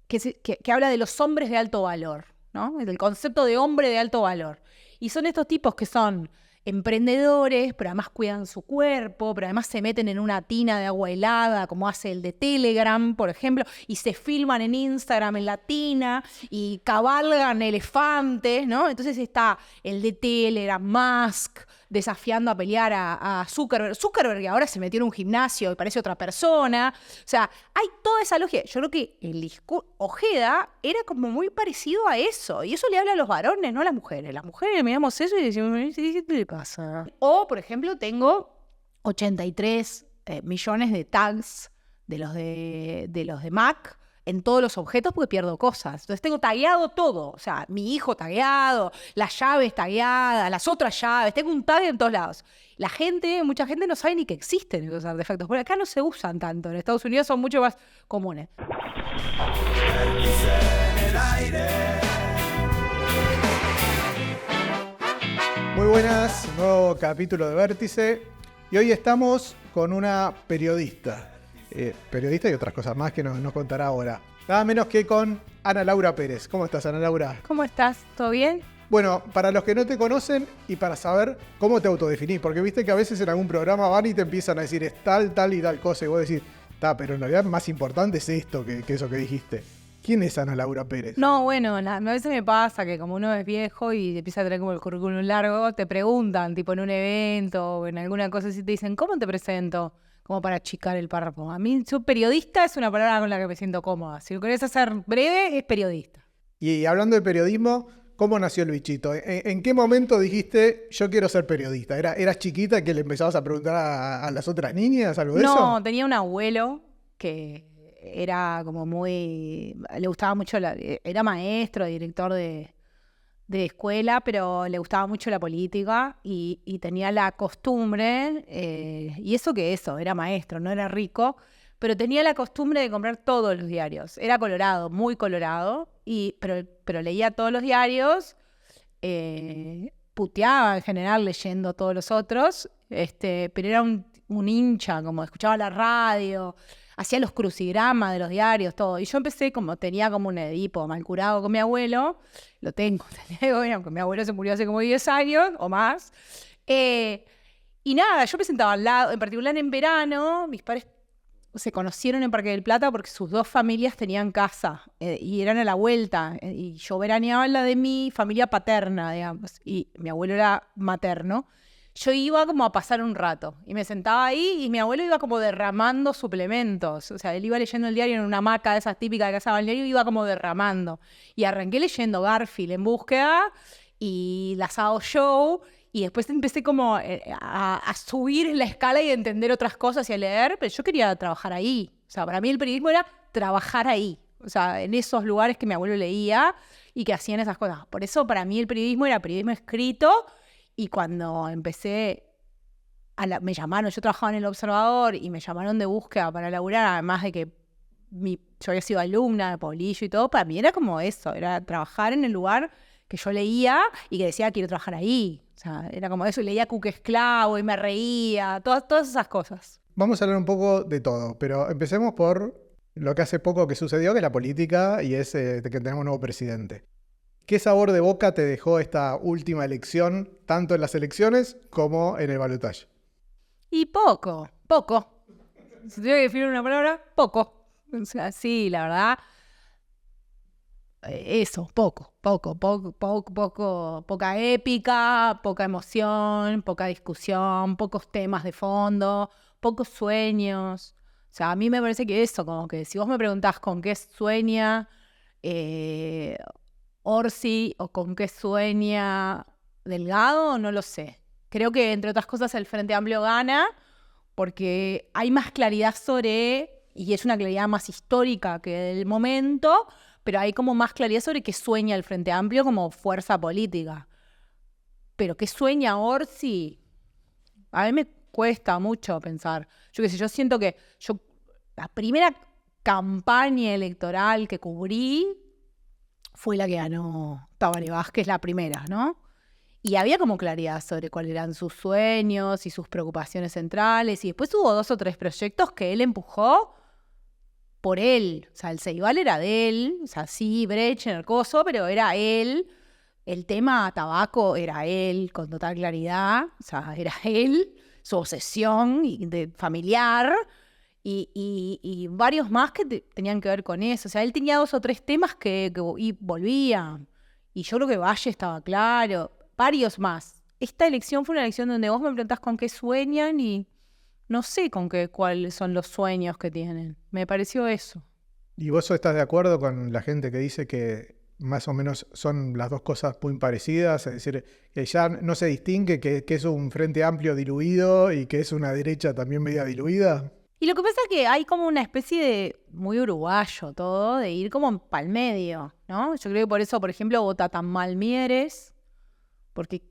que habla de los hombres de alto valor, ¿no? Del concepto de hombre de alto valor. Y son estos tipos que son emprendedores, pero además cuidan su cuerpo, pero además se meten en una tina de agua helada, como hace el de Telegram, por ejemplo, y se filman en Instagram en la tina y cabalgan elefantes, ¿no? Entonces está el de Telegram, Musk, desafiando a pelear a Zuckerberg. Zuckerberg ahora se metió en un gimnasio y parece otra persona. O sea, hay toda esa lógica. Yo creo que el discurso Ojeda era como muy parecido a eso. Y eso le habla a los varones, no a las mujeres. Las mujeres miramos eso y decimos, ¿qué le pasa? O, por ejemplo, tengo 83 millones de tags de los de Mac en todos los objetos porque pierdo cosas. Entonces tengo tagueado todo. O sea, mi hijo tagueado, las llaves tagueadas, las otras llaves. Tengo un tag en todos lados. Mucha gente no sabe ni que existen esos artefactos. Por acá no se usan tanto. En Estados Unidos son mucho más comunes. Muy buenas, nuevo capítulo de Vértice. Y hoy estamos con una periodista. Periodista y otras cosas más que nos contará ahora. Nada menos que con Ana Laura Pérez. ¿Cómo estás, Ana Laura? ¿Cómo estás? ¿Todo bien? Bueno, para los que no te conocen y para saber cómo te autodefinís, porque viste que a veces en algún programa van y te empiezan a decir es tal, tal y tal cosa, y vos decís, pero en realidad más importante es esto que eso que dijiste. ¿Quién es Ana Laura Pérez? No, bueno, a veces me pasa que como uno es viejo y empieza a tener como el currículum largo, te preguntan, tipo en un evento o en alguna cosa así, te dicen, ¿cómo te presento? Como para achicar el párrafo. A mí, periodista es una palabra con la que me siento cómoda. Si lo querés hacer breve, es periodista. Y hablando de periodismo, ¿cómo nació el bichito? ¿En qué momento dijiste, yo quiero ser periodista? ¿Eras chiquita que le empezabas a preguntar a las otras niñas algo de eso? No, tenía un abuelo que era como muy... Le gustaba mucho, era maestro, director de escuela, pero le gustaba mucho la política y tenía la costumbre, y eso, era maestro, no era rico, pero tenía la costumbre de comprar todos los diarios. Era colorado, muy colorado, pero leía todos los diarios, puteaba en general leyendo todos los otros, pero era un hincha, como escuchaba la radio, hacía los crucigramas de los diarios, todo. Y yo empecé tenía como un Edipo mal curado con mi abuelo, lo tengo, aunque mi abuelo se murió hace como 10 años o más. Y nada, yo me sentaba al lado, en particular en verano, mis padres se conocieron en Parque del Plata porque sus dos familias tenían casa y eran a la vuelta. Y yo veraneaba en la de mi familia paterna, digamos, y mi abuelo era materno. Yo iba como a pasar un rato y me sentaba ahí y mi abuelo iba como derramando suplementos. O sea, él iba leyendo el diario en una hamaca de esas típicas de casa balneario y iba como derramando. Y arranqué leyendo Garfield en búsqueda y la Sao Show y después empecé como a subir en la escala y a entender otras cosas y a leer, pero yo quería trabajar ahí. O sea, para mí el periodismo era trabajar ahí. O sea, en esos lugares que mi abuelo leía y que hacían esas cosas. Por eso para mí el periodismo era periodismo escrito. Y cuando empecé, me llamaron, yo trabajaba en El Observador y me llamaron de búsqueda para laburar, además de que yo había sido alumna de Paulillo y todo, para mí era como eso, era trabajar en el lugar que yo leía y que decía quiero trabajar ahí. O sea, era como eso, y leía Cuca Esclavo y me reía, todas esas cosas. Vamos a hablar un poco de todo, pero empecemos por lo que hace poco que sucedió, que es la política y es que tenemos un nuevo presidente. ¿Qué sabor de boca te dejó esta última elección, tanto en las elecciones como en el balotaje? Y poco. Si tuviera que definir una palabra, poco. O sea, sí, la verdad, eso, poca épica, poca emoción, poca discusión, pocos temas de fondo, pocos sueños. O sea, a mí me parece que eso, como que si vos me preguntás con qué sueña Orsi o con qué sueña Delgado, no lo sé. Creo que, entre otras cosas, el Frente Amplio gana porque hay más claridad y es una claridad más histórica que del momento, pero hay como más claridad sobre qué sueña el Frente Amplio como fuerza política. Pero qué sueña Orsi, a mí me cuesta mucho pensar. Yo qué sé, yo siento que la primera campaña electoral que cubrí fue la que ganó Tabaré Vázquez, la primera, ¿no? Y había como claridad sobre cuáles eran sus sueños y sus preocupaciones centrales. Y después hubo 2 o 3 proyectos que él empujó por él. O sea, el Ceibal era de él, o sea, sí, Brecht en el coso, pero era él. El tema tabaco era él, con total claridad. O sea, era él, su obsesión familiar y varios más que tenían que ver con eso. O sea, él tenía 2 o 3 temas que y volvían. Y yo creo que Valle estaba claro. Varios más. Esta elección fue una elección donde vos me preguntás con qué sueñan y no sé cuáles son los sueños que tienen. Me pareció eso. ¿Y vos estás de acuerdo con la gente que dice que más o menos son las dos cosas muy parecidas? Es decir, que ya no se distingue que es un frente amplio diluido y que es una derecha también media diluida. Y lo que pasa es que hay como una especie de, muy uruguayo todo, de ir como pa'l medio, ¿no? Yo creo que por eso, por ejemplo, vota tan mal Mieres, porque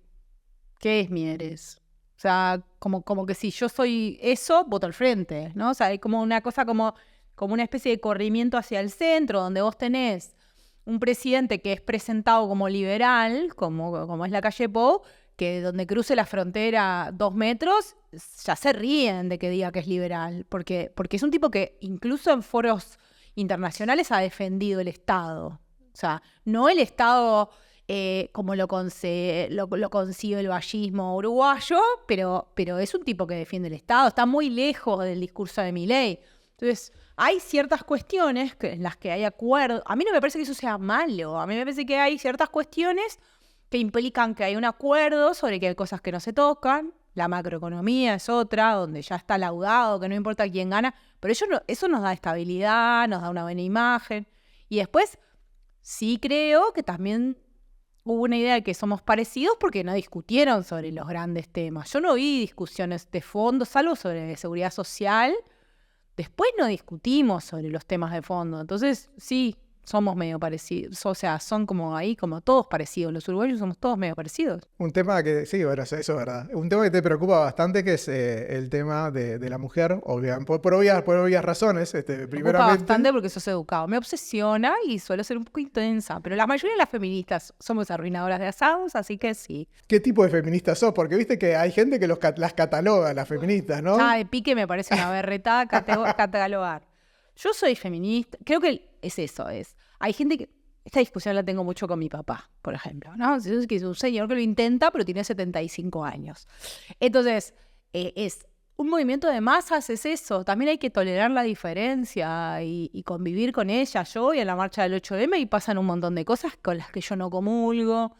¿qué es Mieres? O sea, como que si yo soy eso, voto al frente, ¿no? O sea, hay como una cosa como una especie de corrimiento hacia el centro, donde vos tenés un presidente que es presentado como liberal, como es Lacalle Pou, que donde cruce la frontera 2 metros, ya se ríen de que diga que es liberal, porque es un tipo que incluso en foros internacionales ha defendido el Estado. O sea, no el Estado como lo concibe el vallismo uruguayo, pero es un tipo que defiende el Estado, está muy lejos del discurso de Milei. Entonces, hay ciertas cuestiones en las que hay acuerdo. A mí no me parece que eso sea malo, a mí me parece que hay ciertas cuestiones que implican que hay un acuerdo sobre que hay cosas que no se tocan. La macroeconomía es otra, donde ya está laudado, que no importa quién gana, pero eso nos da estabilidad, nos da una buena imagen. Y después, sí creo que también hubo una idea de que somos parecidos porque no discutieron sobre los grandes temas. Yo no vi discusiones de fondo, salvo sobre seguridad social. Después no discutimos sobre los temas de fondo. Entonces, sí, somos medio parecidos. O sea, son como ahí, como todos parecidos. Los uruguayos somos todos medio parecidos. Un tema que, sí, bueno, eso es verdad. Un tema que te preocupa bastante, que es el tema de la mujer, por obvias razones. Me preocupa Primeramente, bastante porque sos educado. Me obsesiona y suelo ser un poco intensa. Pero la mayoría de las feministas somos arruinadoras de asados, así que sí. ¿qué tipo de feministas sos? Porque viste que hay gente que las cataloga, las feministas, ¿no? Ya de pique me parece una berretada catalogar. Yo soy feminista, creo que es eso, hay gente que, esta discusión la tengo mucho con mi papá, por ejemplo, ¿no? Es que es un señor que lo intenta, pero tiene 75 años. Entonces, es un movimiento de masas, es eso, también hay que tolerar la diferencia y convivir con ella. Yo voy a la marcha del 8M y pasan un montón de cosas con las que yo no comulgo,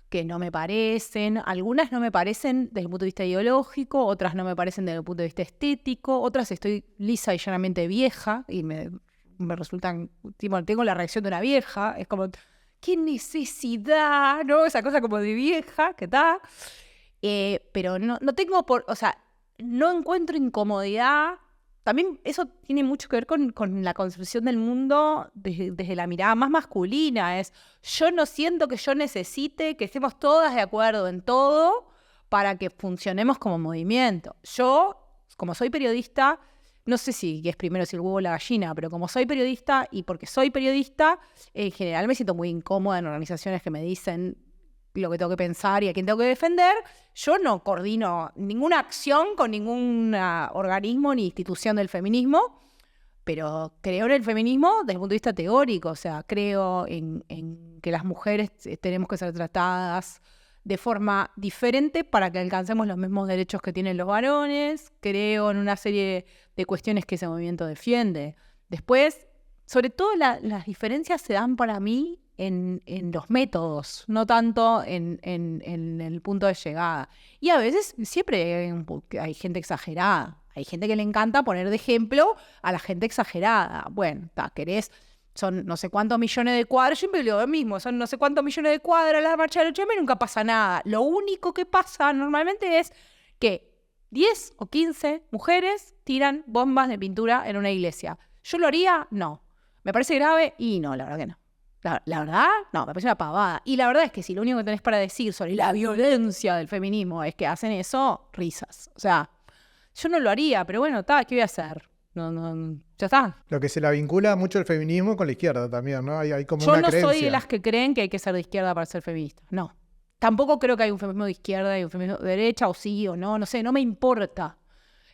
que no me parecen, algunas no me parecen desde el punto de vista ideológico, otras no me parecen desde el punto de vista estético, otras estoy lisa y llanamente vieja y me resultan, tipo, tengo la reacción de una vieja, es como, qué necesidad, ¿no? Esa cosa como de vieja, ¿qué tal? Pero no tengo o sea, no encuentro incomodidad. También eso tiene mucho que ver con la concepción del mundo desde la mirada más masculina. Yo no siento que yo necesite que estemos todas de acuerdo en todo para que funcionemos como movimiento. Yo, como soy periodista, no sé si es primero si el huevo o la gallina, pero como soy periodista y porque soy periodista, en general me siento muy incómoda en organizaciones que me dicen lo que tengo que pensar y a quién tengo que defender. Yo no coordino ninguna acción con ningún organismo ni institución del feminismo, pero creo en el feminismo desde el punto de vista teórico. O sea, creo en que las mujeres tenemos que ser tratadas de forma diferente para que alcancemos los mismos derechos que tienen los varones. Creo en una serie de cuestiones que ese movimiento defiende. Después, sobre todo las diferencias se dan para mí en los métodos, no tanto en el punto de llegada. Y a veces siempre hay gente exagerada. Hay gente que le encanta poner de ejemplo a la gente exagerada. Bueno, son no sé cuántos millones de cuadras, yo siempre digo lo mismo, son no sé cuántos millones de cuadras la marcha del 8M y nunca pasa nada. Lo único que pasa normalmente es que 10 o 15 mujeres tiran bombas de pintura en una iglesia. ¿Yo lo haría? No. ¿Me parece grave? Y no, la verdad que no. La verdad, no, me parece una pavada. Y la verdad es que si lo único que tenés para decir sobre la violencia del feminismo es que hacen eso, risas. O sea, yo no lo haría, pero bueno, ¿qué voy a hacer? No, ya está. Lo que se la vincula mucho el feminismo con la izquierda también, ¿no? Hay como yo una no creencia. Soy de las que creen que hay que ser de izquierda para ser feminista. No. Tampoco creo que hay un feminismo de izquierda y un feminismo de derecha, o sí o no, no sé, no me importa.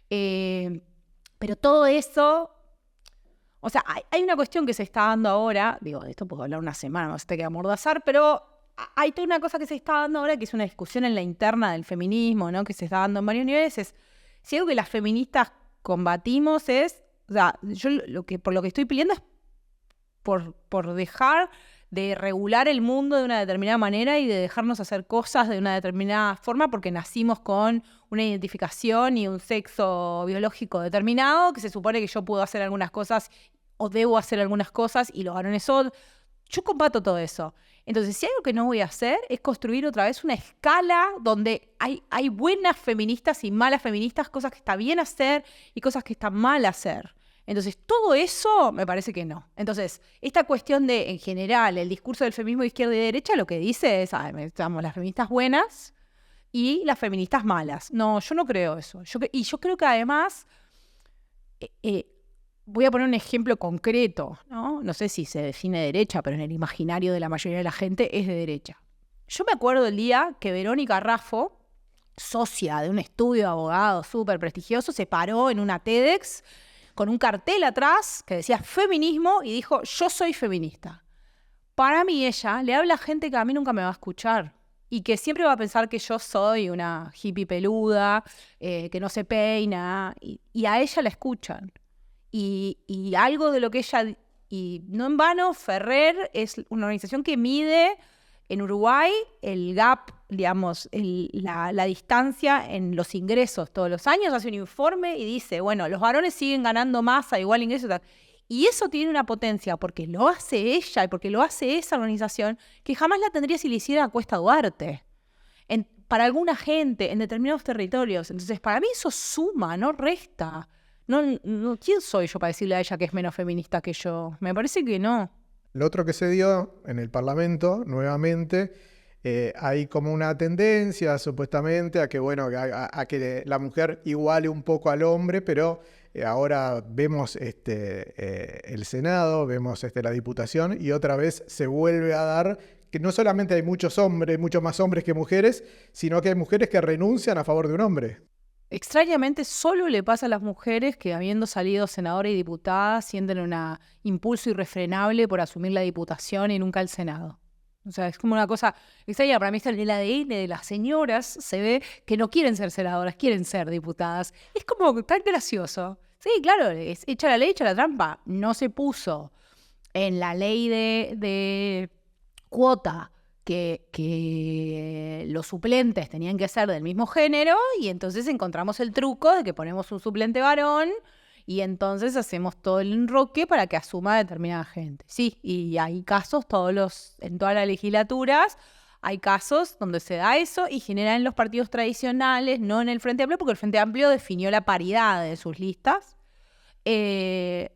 Pero todo eso, O sea, hay una cuestión que se está dando ahora, digo, de esto puedo hablar una semana, no se te queda amordazar, pero hay toda una cosa que se está dando ahora, que es una discusión en la interna del feminismo, ¿no? Que se está dando en varios niveles, es si algo que las feministas combatimos es, o sea, yo por lo que estoy pidiendo es por dejar de regular el mundo de una determinada manera y de dejarnos hacer cosas de una determinada forma porque nacimos con una identificación y un sexo biológico determinado, que se supone que yo puedo hacer algunas cosas o debo hacer algunas cosas y los varones son. Yo combato todo eso. Entonces, si hay algo que no voy a hacer es construir otra vez una escala donde hay buenas feministas y malas feministas, cosas que está bien hacer y cosas que está mal hacer. Entonces, todo eso me parece que no. Entonces, esta cuestión de, en general, el discurso del feminismo de izquierda y derecha, lo que dice es, estamos las feministas buenas y las feministas malas. No, yo no creo eso. Yo creo que además, voy a poner un ejemplo concreto, ¿no? No sé si se define derecha, pero en el imaginario de la mayoría de la gente es de derecha. Yo me acuerdo el día que Verónica Raffo, socia de un estudio de abogados súper prestigioso, se paró en una TEDx con un cartel atrás que decía feminismo y dijo, yo soy feminista. Para mí ella le habla a gente que a mí nunca me va a escuchar y que siempre va a pensar que yo soy una hippie peluda, que no se peina, y a ella la escuchan. Y algo de lo que ella, y no en vano, Ferrer es una organización que mide en Uruguay el gap, digamos, la distancia en los ingresos todos los años, hace un informe y dice, bueno, los varones siguen ganando más a igual ingreso. Y eso tiene una potencia porque lo hace ella y porque lo hace esa organización que jamás la tendría si le hiciera Cuesta Duarte. Para alguna gente, en determinados territorios. Entonces, para mí eso suma, no resta. No, ¿quién soy yo para decirle a ella que es menos feminista que yo? Me parece que no. Lo otro que se dio en el Parlamento, nuevamente, hay como una tendencia, supuestamente, a que, bueno, a que la mujer iguale un poco al hombre, pero ahora vemos el Senado, vemos la Diputación, y otra vez se vuelve a dar que no solamente hay muchos hombres, muchos más hombres que mujeres, sino que hay mujeres que renuncian a favor de un hombre. Extrañamente, solo le pasa a las mujeres que, habiendo salido senadoras y diputadas, sienten un impulso irrefrenable por asumir la diputación y nunca el Senado. O sea, es como una cosa extraña. Para mí está en el ADN de las señoras, se ve que no quieren ser senadoras, quieren ser diputadas. Es como tan gracioso. Sí, claro, es echa la ley, echa la trampa. No se puso en la ley de cuota que los suplentes tenían que ser del mismo género y entonces encontramos el truco de que ponemos un suplente varón y entonces hacemos todo el enroque para que asuma determinada gente. Sí, y hay casos, en todas las legislaturas, hay casos donde se da eso y genera en los partidos tradicionales, no en el Frente Amplio, porque el Frente Amplio definió la paridad de sus listas. Se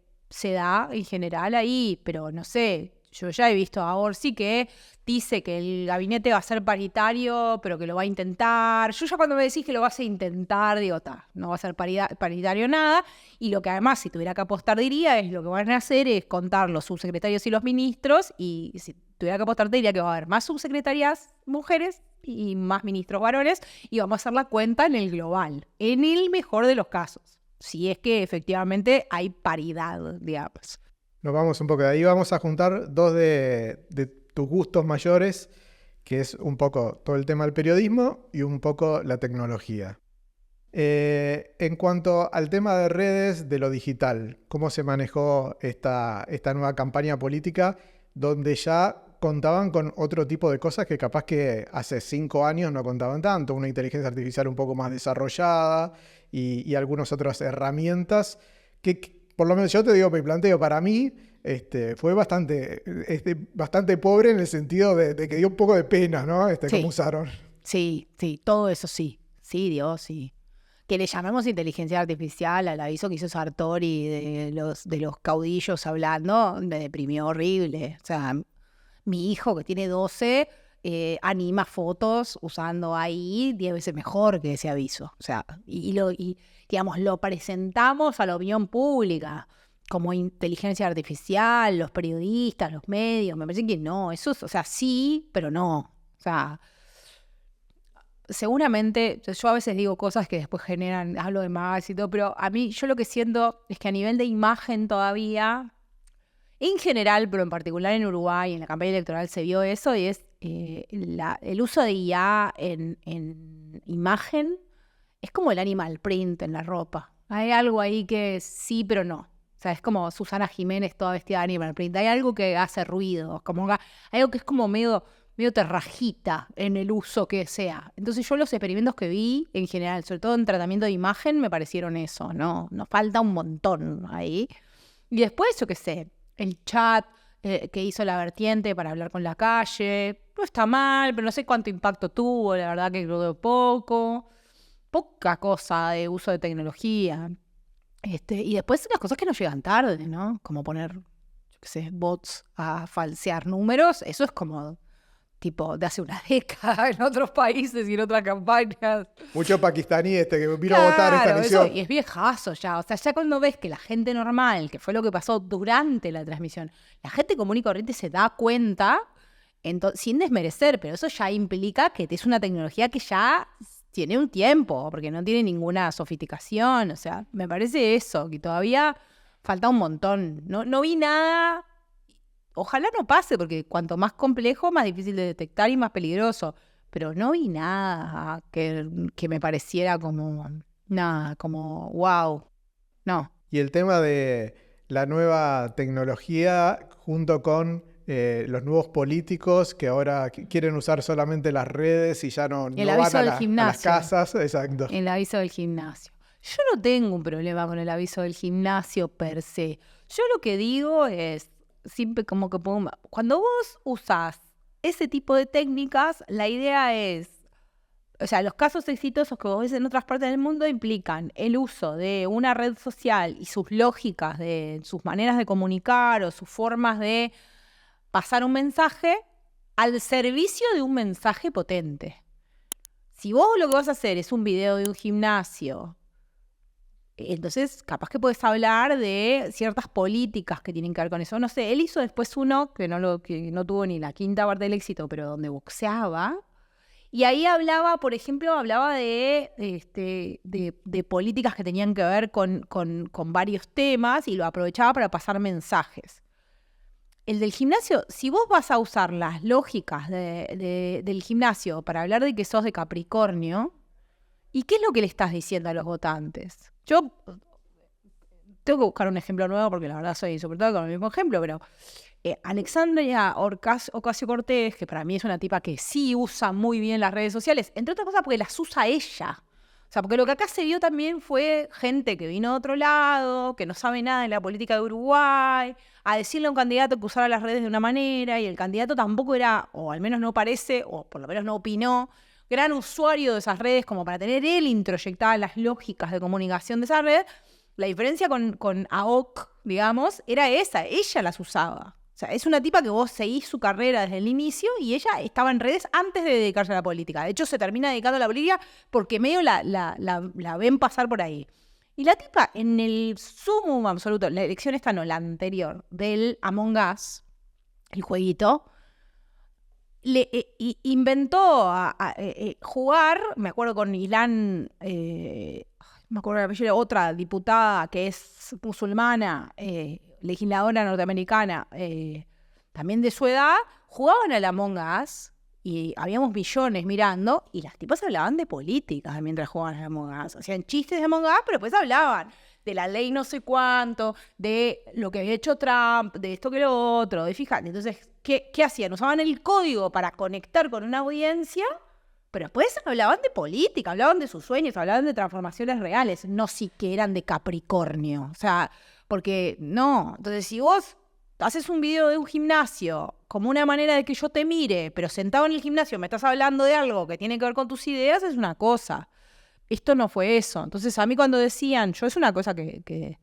da en general ahí, pero no sé, yo ya he visto a Orsi que dice que el gabinete va a ser paritario, pero que lo va a intentar. Yo ya cuando me decís que lo vas a intentar, digo, no va a ser paritario nada. Y lo que además, si tuviera que apostar, diría, es lo que van a hacer es contar los subsecretarios y los ministros. Y si tuviera que apostar, te diría que va a haber más subsecretarias mujeres y más ministros varones. Y vamos a hacer la cuenta en el global, en el mejor de los casos. Si es que efectivamente hay paridad, digamos. Nos vamos un poco de ahí, vamos a juntar dos de tus gustos mayores, que es un poco todo el tema del periodismo y un poco la tecnología. En cuanto al tema de redes, de lo digital, ¿cómo se manejó esta nueva campaña política donde ya contaban con otro tipo de cosas que capaz que hace 5 años no contaban tanto? Una inteligencia artificial un poco más desarrollada y algunas otras herramientas que por lo menos yo te digo, mi planteo para mí fue bastante pobre en el sentido de que dio un poco de pena, ¿no? Sí. Cómo usaron. Sí, todo eso sí. Sí, Dios, sí. Que le llamemos inteligencia artificial al aviso que hizo Sartori de los caudillos hablando, me deprimió horrible. O sea, mi hijo que tiene 12 anima fotos usando ahí 10 veces mejor que ese aviso. O sea, digamos, lo presentamos a la opinión pública como inteligencia artificial, los periodistas, los medios. Me parece que no, eso es, o sea, sí, pero no. O sea, seguramente, yo a veces digo cosas que después hablo de más y todo, pero a mí, yo lo que siento es que a nivel de imagen todavía En general, pero en particular en Uruguay, en la campaña electoral se vio eso, y es el uso de IA en imagen es como el animal print en la ropa. Hay algo ahí que sí, pero no. O sea, es como Susana Jiménez toda vestida de animal print. Hay algo que hace ruido, hay algo que es como medio terrajita en el uso que sea. Entonces yo los experimentos que vi, en general, sobre todo en tratamiento de imagen, me parecieron eso, ¿no? Nos falta un montón ahí. Y después, yo qué sé, el chat que hizo La Vertiente para hablar con la calle, no está mal, pero no sé cuánto impacto tuvo, la verdad que creo que poca cosa de uso de tecnología. Y después las cosas que nos llegan tarde, ¿no? Como poner, yo qué sé, bots a falsear números, eso es como tipo de hace una década en otros países y en otras campañas. Mucho pakistaní que vino a votar esta elección. Y es viejazo ya. O sea, ya cuando ves que la gente normal, que fue lo que pasó durante la transmisión, la gente común y corriente se da cuenta, sin desmerecer, pero eso ya implica que es una tecnología que ya tiene un tiempo, porque no tiene ninguna sofisticación. O sea, me parece eso, que todavía falta un montón. No vi nada. Ojalá no pase, porque cuanto más complejo, más difícil de detectar y más peligroso. Pero no vi nada que me pareciera como, nada, como wow. No. Y el tema de la nueva tecnología junto con los nuevos políticos que ahora quieren usar solamente las redes y ya no van a las casas. Exacto. El aviso del gimnasio. Yo no tengo un problema con el aviso del gimnasio per se. Yo lo que digo es, siempre como que cuando vos usás ese tipo de técnicas, la idea es, o sea, los casos exitosos que vos ves en otras partes del mundo implican el uso de una red social y sus lógicas, de sus maneras de comunicar o sus formas de pasar un mensaje al servicio de un mensaje potente. Si vos lo que vas a hacer es un video de un gimnasio, entonces capaz que puedes hablar de ciertas políticas que tienen que ver con eso. No sé, él hizo después uno que no tuvo ni la quinta parte del éxito, pero donde boxeaba. Y ahí hablaba, por ejemplo, de políticas que tenían que ver con varios temas y lo aprovechaba para pasar mensajes. El del gimnasio, si vos vas a usar las lógicas del gimnasio para hablar de que sos de Capricornio, ¿y qué es lo que le estás diciendo a los votantes? Yo tengo que buscar un ejemplo nuevo porque la verdad soy insoportable con el mismo ejemplo, pero Alexandria Ocasio-Cortez, que para mí es una tipa que sí usa muy bien las redes sociales, entre otras cosas porque las usa ella. O sea, porque lo que acá se vio también fue gente que vino de otro lado, que no sabe nada de la política de Uruguay, a decirle a un candidato que usara las redes de una manera, y el candidato tampoco era, o al menos no parece, o por lo menos no opinó, gran usuario de esas redes como para tener él introyectadas las lógicas de comunicación de esa red. La diferencia con AOC, digamos, era esa, ella las usaba. O sea, es una tipa que vos seguís su carrera desde el inicio y ella estaba en redes antes de dedicarse a la política. De hecho, se termina dedicando a la política porque medio la ven pasar por ahí. Y la tipa, en el sumum absoluto, la elección esta no, la anterior, del Among Us, el jueguito, inventó jugar, me acuerdo con Ilan, me acuerdo la apellido, otra diputada que es musulmana, legisladora norteamericana, también de su edad, jugaban al Among Us y habíamos millones mirando y las tipas hablaban de política mientras jugaban al Among Us. Hacían chistes de Among Us, pero después hablaban de la ley no sé cuánto, de lo que había hecho Trump, de esto que lo otro, de fíjate. Entonces, ¿qué hacían? Usaban el código para conectar con una audiencia, pero después hablaban de política, hablaban de sus sueños, hablaban de transformaciones reales, no sí que eran de Capricornio. O sea, porque no. Entonces, si vos haces un video de un gimnasio como una manera de que yo te mire, pero sentado en el gimnasio me estás hablando de algo que tiene que ver con tus ideas, es una cosa. Esto no fue eso. Entonces, a mí cuando decían, yo es una cosa que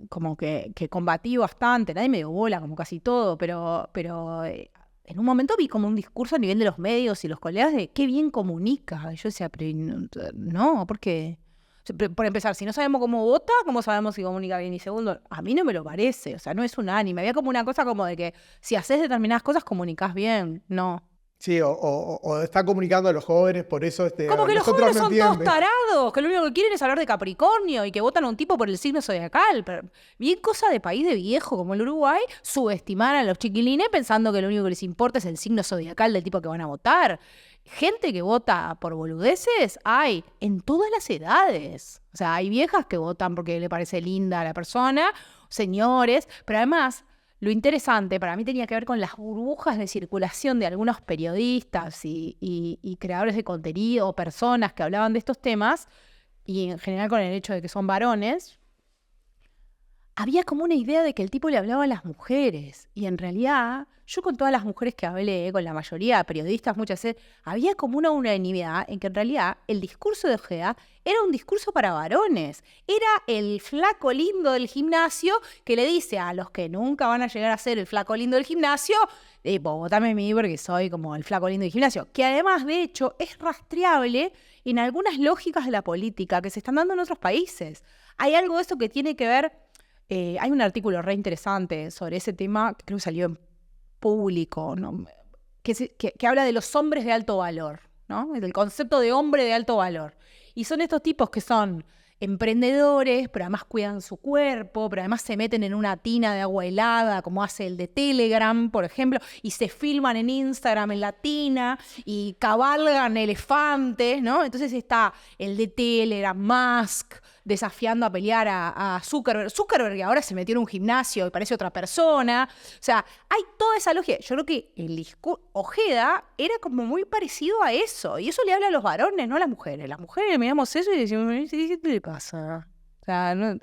como que combatí bastante, nadie me dio bola, como casi todo, pero en un momento vi como un discurso a nivel de los medios y los colegas de qué bien comunica. Y yo decía, pero no, ¿por qué? Por empezar, si no sabemos cómo vota, ¿cómo sabemos si comunica bien? Y segundo, a mí no me lo parece, o sea, no es unánime. Había como una cosa como de que si haces determinadas cosas, comunicás bien, no. Sí, o está comunicando a los jóvenes, por eso Como que los nosotros jóvenes no son todos entienden. tarados, que lo único que quieren es hablar de Capricornio y que votan a un tipo por el signo zodiacal. Pero bien cosa de país de viejo como el Uruguay, subestimar a los chiquilines pensando que lo único que les importa es el signo zodiacal del tipo que van a votar. Gente que vota por boludeces hay en todas las edades. O sea, hay viejas que votan porque le parece linda a la persona, señores, pero además lo interesante para mí tenía que ver con las burbujas de circulación de algunos periodistas y creadores de contenido o personas que hablaban de estos temas, y en general con el hecho de que son varones. Había como una idea de que el tipo le hablaba a las mujeres. Y en realidad, yo con todas las mujeres que hablé, con la mayoría de periodistas muchas veces, había como una unanimidad en que en realidad el discurso de Ojeda era un discurso para varones. Era el flaco lindo del gimnasio que le dice a los que nunca van a llegar a ser el flaco lindo del gimnasio, votame a mí porque soy como el flaco lindo del gimnasio. Que además, de hecho, es rastreable en algunas lógicas de la política que se están dando en otros países. Hay algo de eso que tiene que ver. Hay un artículo re interesante sobre ese tema, que creo que salió en Público, ¿no? que habla de los hombres de alto valor, ¿no? Del concepto de hombre de alto valor. Y son estos tipos que son emprendedores, pero además cuidan su cuerpo, pero además se meten en una tina de agua helada, como hace el de Telegram, por ejemplo, y se filman en Instagram en la tina y cabalgan elefantes, ¿no? Entonces está el de Telegram, Musk, desafiando a pelear a Zuckerberg. Zuckerberg ahora se metió en un gimnasio y parece otra persona. O sea, hay toda esa lógica. Yo creo que el discurso Ojeda era como muy parecido a eso. Y eso le habla a los varones, no a las mujeres. Las mujeres miramos eso y decimos, ¿qué le pasa? O sea, no,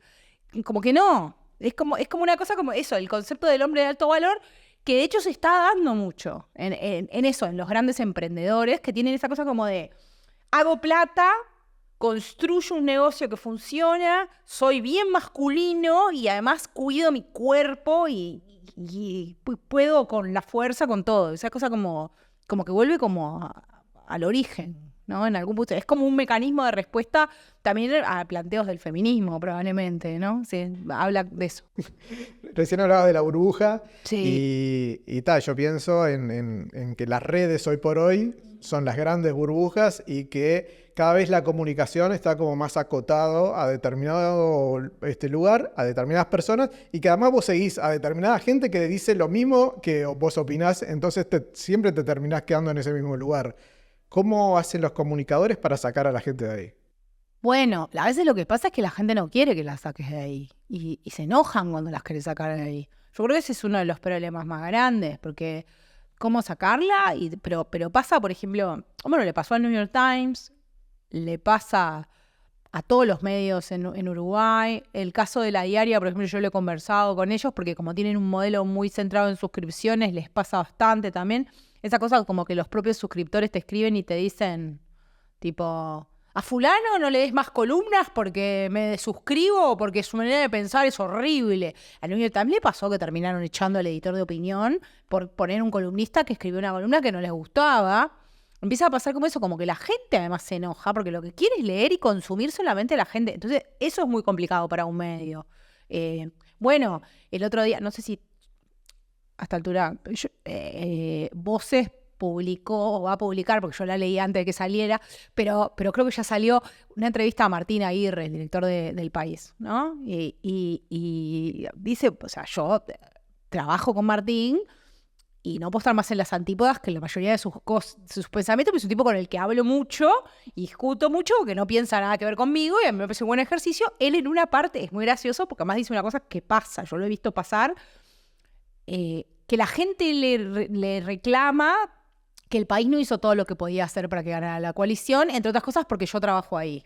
como que no. Es como una cosa como eso, el concepto del hombre de alto valor, que de hecho se está dando mucho en eso, en los grandes emprendedores, que tienen esa cosa como de, hago plata, construyo un negocio que funciona, soy bien masculino y además cuido mi cuerpo y puedo con la fuerza, con todo. Esa cosa como que vuelve como al origen, ¿no? En algún punto. Es como un mecanismo de respuesta también a planteos del feminismo, probablemente, ¿no? Sí, habla de eso. Recién hablabas de la burbuja Sí. y tal, yo pienso en que las redes hoy por hoy son las grandes burbujas y que cada vez la comunicación está como más acotado a determinado lugar, a determinadas personas, y que además vos seguís a determinada gente que dice lo mismo que vos opinás, entonces siempre te terminás quedando en ese mismo lugar. ¿Cómo hacen los comunicadores para sacar a la gente de ahí? Bueno, a veces lo que pasa es que la gente no quiere que la saques de ahí y se enojan cuando las querés sacar de ahí. Yo creo que ese es uno de los problemas más grandes, porque cómo sacarla, pero pasa, por ejemplo, bueno, le pasó al New York Times, le pasa a todos los medios en Uruguay. El caso de La Diaria, por ejemplo, yo lo he conversado con ellos porque como tienen un modelo muy centrado en suscripciones, les pasa bastante también. Esa cosa como que los propios suscriptores te escriben y te dicen, tipo, a fulano no le des más columnas porque me desuscribo o porque su manera de pensar es horrible. A New York Times le pasó que terminaron echando al editor de opinión por poner un columnista que escribió una columna que no les gustaba. Empieza a pasar como eso, como que la gente además se enoja porque lo que quiere es leer y consumir solamente la gente. Entonces, eso es muy complicado para un medio. Bueno, el otro día, no sé si a esta altura, Voces publicó o va a publicar, porque yo la leí antes de que saliera, pero creo que ya salió una entrevista a Martín Aguirre, el director del País, ¿no? Y dice, o sea, yo trabajo con Martín y no puedo estar más en las antípodas que la mayoría de sus pensamientos, pero es un tipo con el que hablo mucho y discuto mucho porque no piensa nada que ver conmigo y a mí me parece un buen ejercicio. Él en una parte es muy gracioso porque además dice una cosa que pasa, yo lo he visto pasar, que la gente le reclama que el país no hizo todo lo que podía hacer para que ganara la coalición, entre otras cosas porque yo trabajo ahí,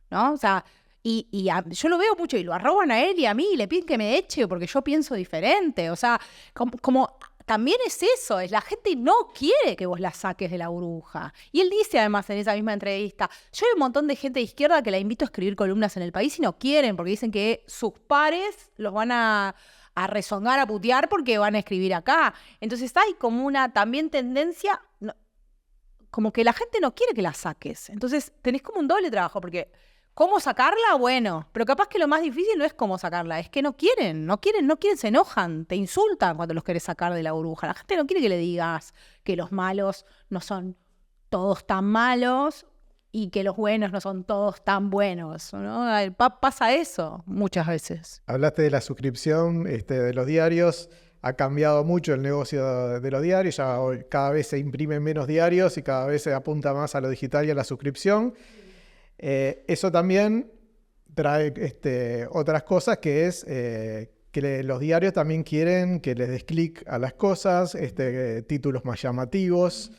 ¿no? O sea, yo lo veo mucho y lo arroban a él y a mí y le piden que me eche porque yo pienso diferente. O sea, como también es eso, es la gente no quiere que vos la saques de la burbuja. Y él dice además en esa misma entrevista, yo hay un montón de gente de izquierda que la invito a escribir columnas en El País y no quieren porque dicen que sus pares los van a rezongar, a putear porque van a escribir acá. Entonces hay como una también tendencia, como que la gente no quiere que la saques. Entonces tenés como un doble trabajo porque ¿Cómo sacarla? Bueno, pero capaz que lo más difícil no es cómo sacarla, es que no quieren, se enojan, te insultan cuando los querés sacar de la burbuja. La gente no quiere que le digas que los malos no son todos tan malos y que los buenos no son todos tan buenos, ¿no? Pasa eso muchas veces. Hablaste de la suscripción de los diarios. Ha cambiado mucho el negocio de los diarios. Ya hoy cada vez se imprimen menos diarios y cada vez se apunta más a lo digital y a la suscripción. Eso también trae otras cosas, que es que los diarios también quieren que les des clic a las cosas, títulos más llamativos.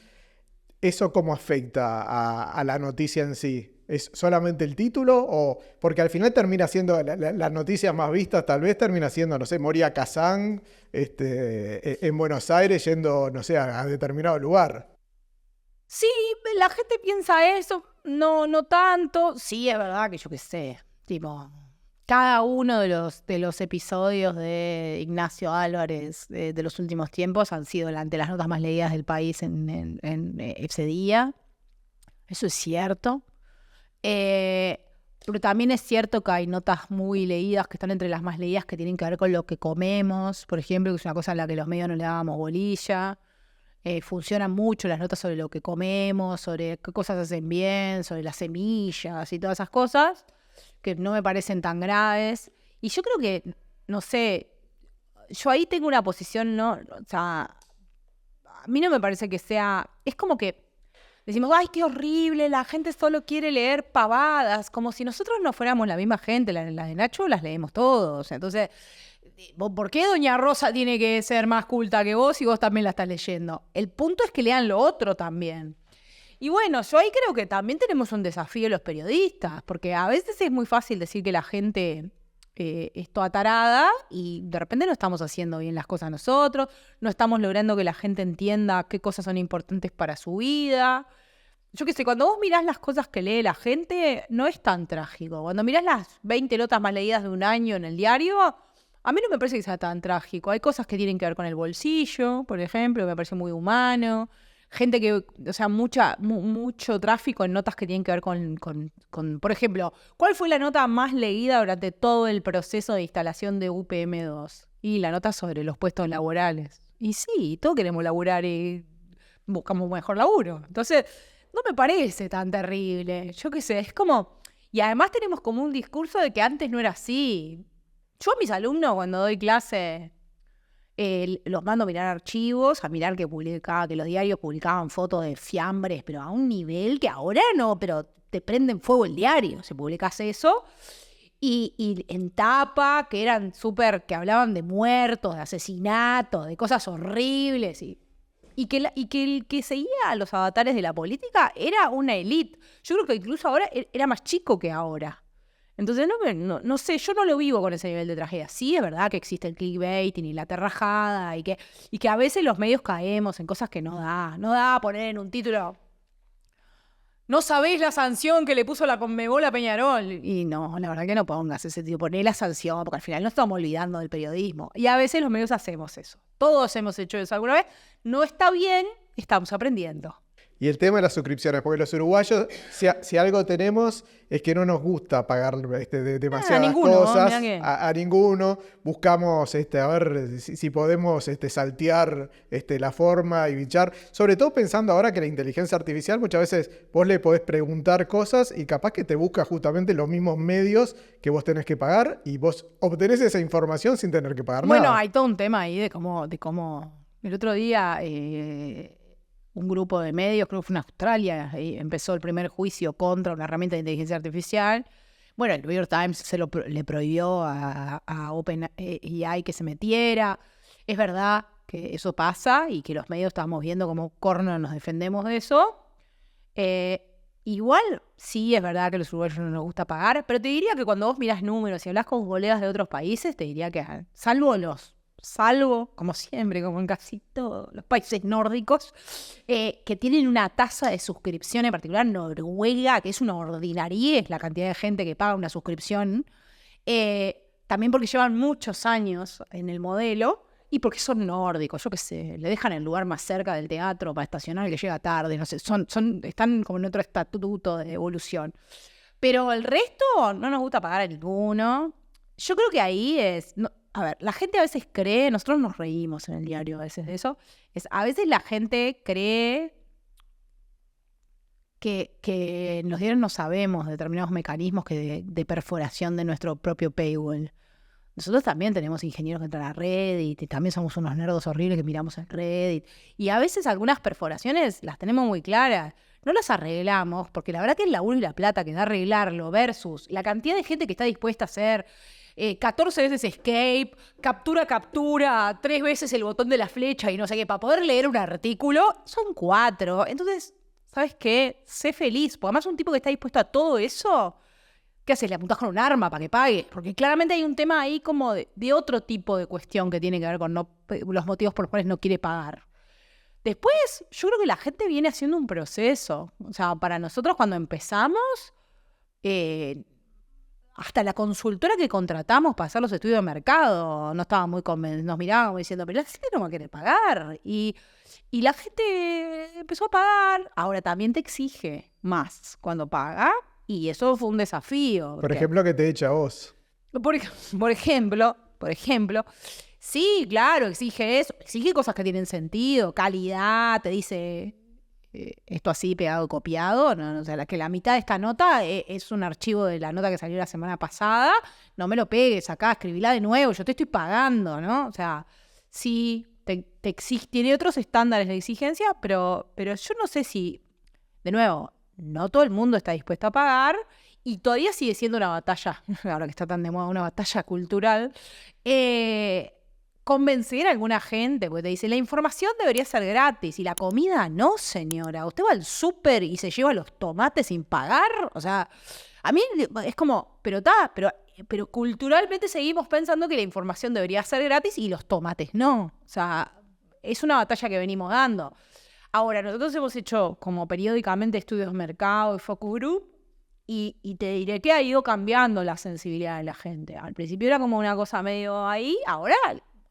¿Eso cómo afecta a la noticia en sí? ¿Es solamente el título? Porque al final termina siendo, las noticias más vistas tal vez termina siendo, no sé, Moria Kazan en Buenos Aires yendo, no sé, a determinado lugar. Sí, la gente piensa eso, no tanto. Sí, es verdad que yo qué sé, tipo, cada uno de los episodios de Ignacio Álvarez de los últimos tiempos han sido de las notas más leídas del país en ese día. Eso es cierto. Pero también es cierto que hay notas muy leídas que están entre las más leídas que tienen que ver con lo que comemos, por ejemplo, que es una cosa en la que los medios no le dábamos bolilla. Funcionan mucho las notas sobre lo que comemos, sobre qué cosas hacen bien, sobre las semillas y todas esas cosas que no me parecen tan graves. Y yo creo que, no sé, yo ahí tengo una posición, ¿no? O sea, a mí no me parece que sea... Es como que decimos, ¡ay, qué horrible! La gente solo quiere leer pavadas, como si nosotros no fuéramos la misma gente. Las de Nacho las leemos todos. Entonces, ¿por qué Doña Rosa tiene que ser más culta que vos y vos también la estás leyendo? El punto es que lean lo otro también. Y bueno, yo ahí creo que también tenemos un desafío los periodistas, porque a veces es muy fácil decir que la gente es toda tarada y de repente no estamos haciendo bien las cosas nosotros, no estamos logrando que la gente entienda qué cosas son importantes para su vida. Yo qué sé, cuando vos mirás las cosas que lee la gente, no es tan trágico. Cuando mirás las 20 notas más leídas de un año en el diario, a mí no me parece que sea tan trágico. Hay cosas que tienen que ver con el bolsillo, por ejemplo, que me parece muy humano. Gente que, o sea, mucho tráfico en notas que tienen que ver con, por ejemplo, ¿cuál fue la nota más leída durante todo el proceso de instalación de UPM2? Y la nota sobre los puestos laborales. Y sí, todos queremos laburar y buscamos un mejor laburo. Entonces, no me parece tan terrible. Yo qué sé, es como... Y además tenemos como un discurso de que antes no era así. Yo a mis alumnos cuando doy clase los mando a mirar archivos, a mirar que los diarios publicaban fotos de fiambres, pero a un nivel que ahora no, pero te prenden fuego el diario si publicas eso. Y en tapa, que eran que hablaban de muertos, de asesinatos, de cosas horribles. Y que el que seguía a los avatares de la política era una élite. Yo creo que incluso ahora era más chico que ahora. Entonces, no sé, yo no lo vivo con ese nivel de tragedia. Sí, es verdad que existe el clickbaiting y la terrajada y que a veces los medios caemos en cosas que no da poner en un título. No sabés la sanción que le puso la Conmebol a Peñarol. Y no, la verdad que no pongas ese tipo, poné la sanción, porque al final no estamos olvidando del periodismo. Y a veces los medios hacemos eso. Todos hemos hecho eso alguna vez. No está bien, estamos aprendiendo. Y el tema de las suscripciones, porque los uruguayos, si algo tenemos, es que no nos gusta pagar demasiadas cosas. A ninguno. Buscamos a ver si podemos saltear la forma y bichar. Sobre todo pensando ahora que la inteligencia artificial, muchas veces vos le podés preguntar cosas y capaz que te busca justamente los mismos medios que vos tenés que pagar y vos obtenés esa información sin tener que pagar nada. Bueno, hay todo un tema ahí de cómo el otro día... un grupo de medios, creo que fue en Australia, empezó el primer juicio contra una herramienta de inteligencia artificial. Bueno, el New York Times le prohibió a OpenAI que se metiera. Es verdad que eso pasa y que los medios estamos viendo cómo corno nos defendemos de eso. Igual, sí, es verdad que a los uruguayos no nos gusta pagar, pero te diría que cuando vos mirás números y hablas con colegas de otros países, te diría que, salvo, como siempre, como en casi todos los países nórdicos, que tienen una tasa de suscripción, en particular Noruega, que es una ordinariez la cantidad de gente que paga una suscripción, también porque llevan muchos años en el modelo y porque son nórdicos, yo qué sé, le dejan el lugar más cerca del teatro para estacionar el que llega tarde, no sé, están como en otro estatuto de evolución. Pero el resto no nos gusta pagar a ninguno. Yo creo que ahí es... a ver, la gente a veces cree, nosotros nos reímos en el diario a veces de eso, a veces la gente cree que en los diarios no sabemos determinados mecanismos de perforación de nuestro propio paywall. Nosotros también tenemos ingenieros que entran a Reddit y también somos unos nerdos horribles que miramos en Reddit. Y a veces algunas perforaciones las tenemos muy claras. No las arreglamos porque la verdad que el laburo y la plata que da arreglarlo versus la cantidad de gente que está dispuesta a hacer 14 veces escape, captura, 3 veces el botón de la flecha y no sé qué, para poder leer un artículo, son 4. Entonces, ¿sabes qué? Sé feliz. Porque además un tipo que está dispuesto a todo eso... ¿Qué haces? ¿Le apuntás con un arma para que pague? Porque claramente hay un tema ahí como de otro tipo de cuestión que tiene que ver con los motivos por los cuales no quiere pagar. Después, yo creo que la gente viene haciendo un proceso. O sea, para nosotros cuando empezamos, hasta la consultora que contratamos para hacer los estudios de mercado no estaba muy convencida. Nos mirábamos diciendo, pero la gente no va a querer pagar. Y la gente empezó a pagar. Ahora también te exige más cuando paga. Y eso fue un desafío. Por ejemplo, que te echa a vos. Por ejemplo, sí, claro, exige eso. Exige cosas que tienen sentido, calidad, te dice esto así, pegado, copiado. No, o sea, que la mitad de esta nota es un archivo de la nota que salió la semana pasada. No me lo pegues acá, escribíla de nuevo, yo te estoy pagando, ¿no? O sea, sí, te exige, tiene otros estándares de exigencia, pero yo no sé si, de nuevo, no todo el mundo está dispuesto a pagar y todavía sigue siendo una batalla, ahora que está tan de moda, una batalla cultural, convencer a alguna gente, porque te dice, la información debería ser gratis y la comida no, señora. Usted va al súper y se lleva los tomates sin pagar. O sea, a mí es como, pero culturalmente seguimos pensando que la información debería ser gratis y los tomates no. O sea, es una batalla que venimos dando. Ahora, nosotros hemos hecho como periódicamente estudios de mercado y focus group y te diré que ha ido cambiando la sensibilidad de la gente. Al principio era como una cosa medio ahí, ahora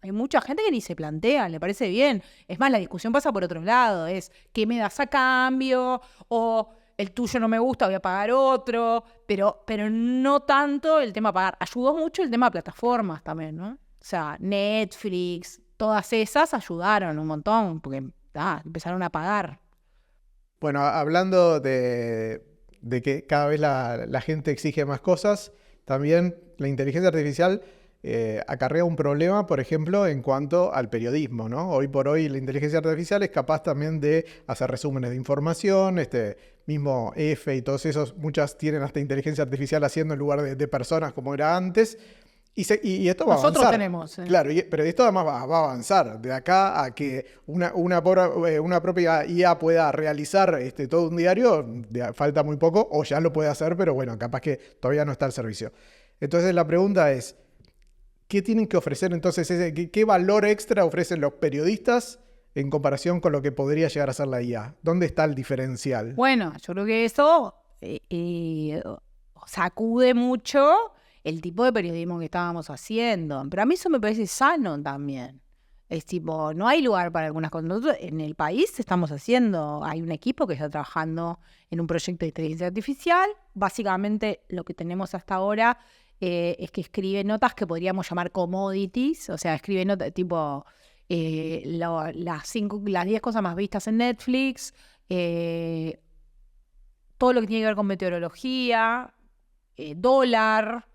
hay mucha gente que ni se plantea, le parece bien. Es más, la discusión pasa por otro lado, es ¿qué me das a cambio? O el tuyo no me gusta, voy a pagar otro, pero no tanto el tema pagar. Ayudó mucho el tema de plataformas también, ¿no? O sea, Netflix, todas esas ayudaron un montón, porque empezaron a pagar. Bueno, hablando de que cada vez la gente exige más cosas, también la inteligencia artificial acarrea un problema, por ejemplo, en cuanto al periodismo, ¿no? Hoy por hoy la inteligencia artificial es capaz también de hacer resúmenes de información, mismo EFE y todos esos, muchas tienen hasta inteligencia artificial haciendo en lugar de personas como era antes. Y esto va a avanzar. Nosotros tenemos. Claro, pero esto además va a avanzar. De acá a que una propia IA pueda realizar todo un diario, falta muy poco, o ya lo puede hacer, pero bueno, capaz que todavía no está al servicio. Entonces la pregunta es, ¿qué tienen que ofrecer entonces? ¿Qué valor extra ofrecen los periodistas en comparación con lo que podría llegar a ser la IA? ¿Dónde está el diferencial? Bueno, yo creo que eso sacude mucho el tipo de periodismo que estábamos haciendo. Pero a mí eso me parece sano también. Es tipo, no hay lugar para algunas cosas. Nosotros en el país estamos haciendo, hay un equipo que está trabajando en un proyecto de inteligencia artificial. Básicamente lo que tenemos hasta ahora es que escribe notas que podríamos llamar commodities. O sea, escribe notas tipo las 10 cosas más vistas en Netflix, todo lo que tiene que ver con meteorología, dólar,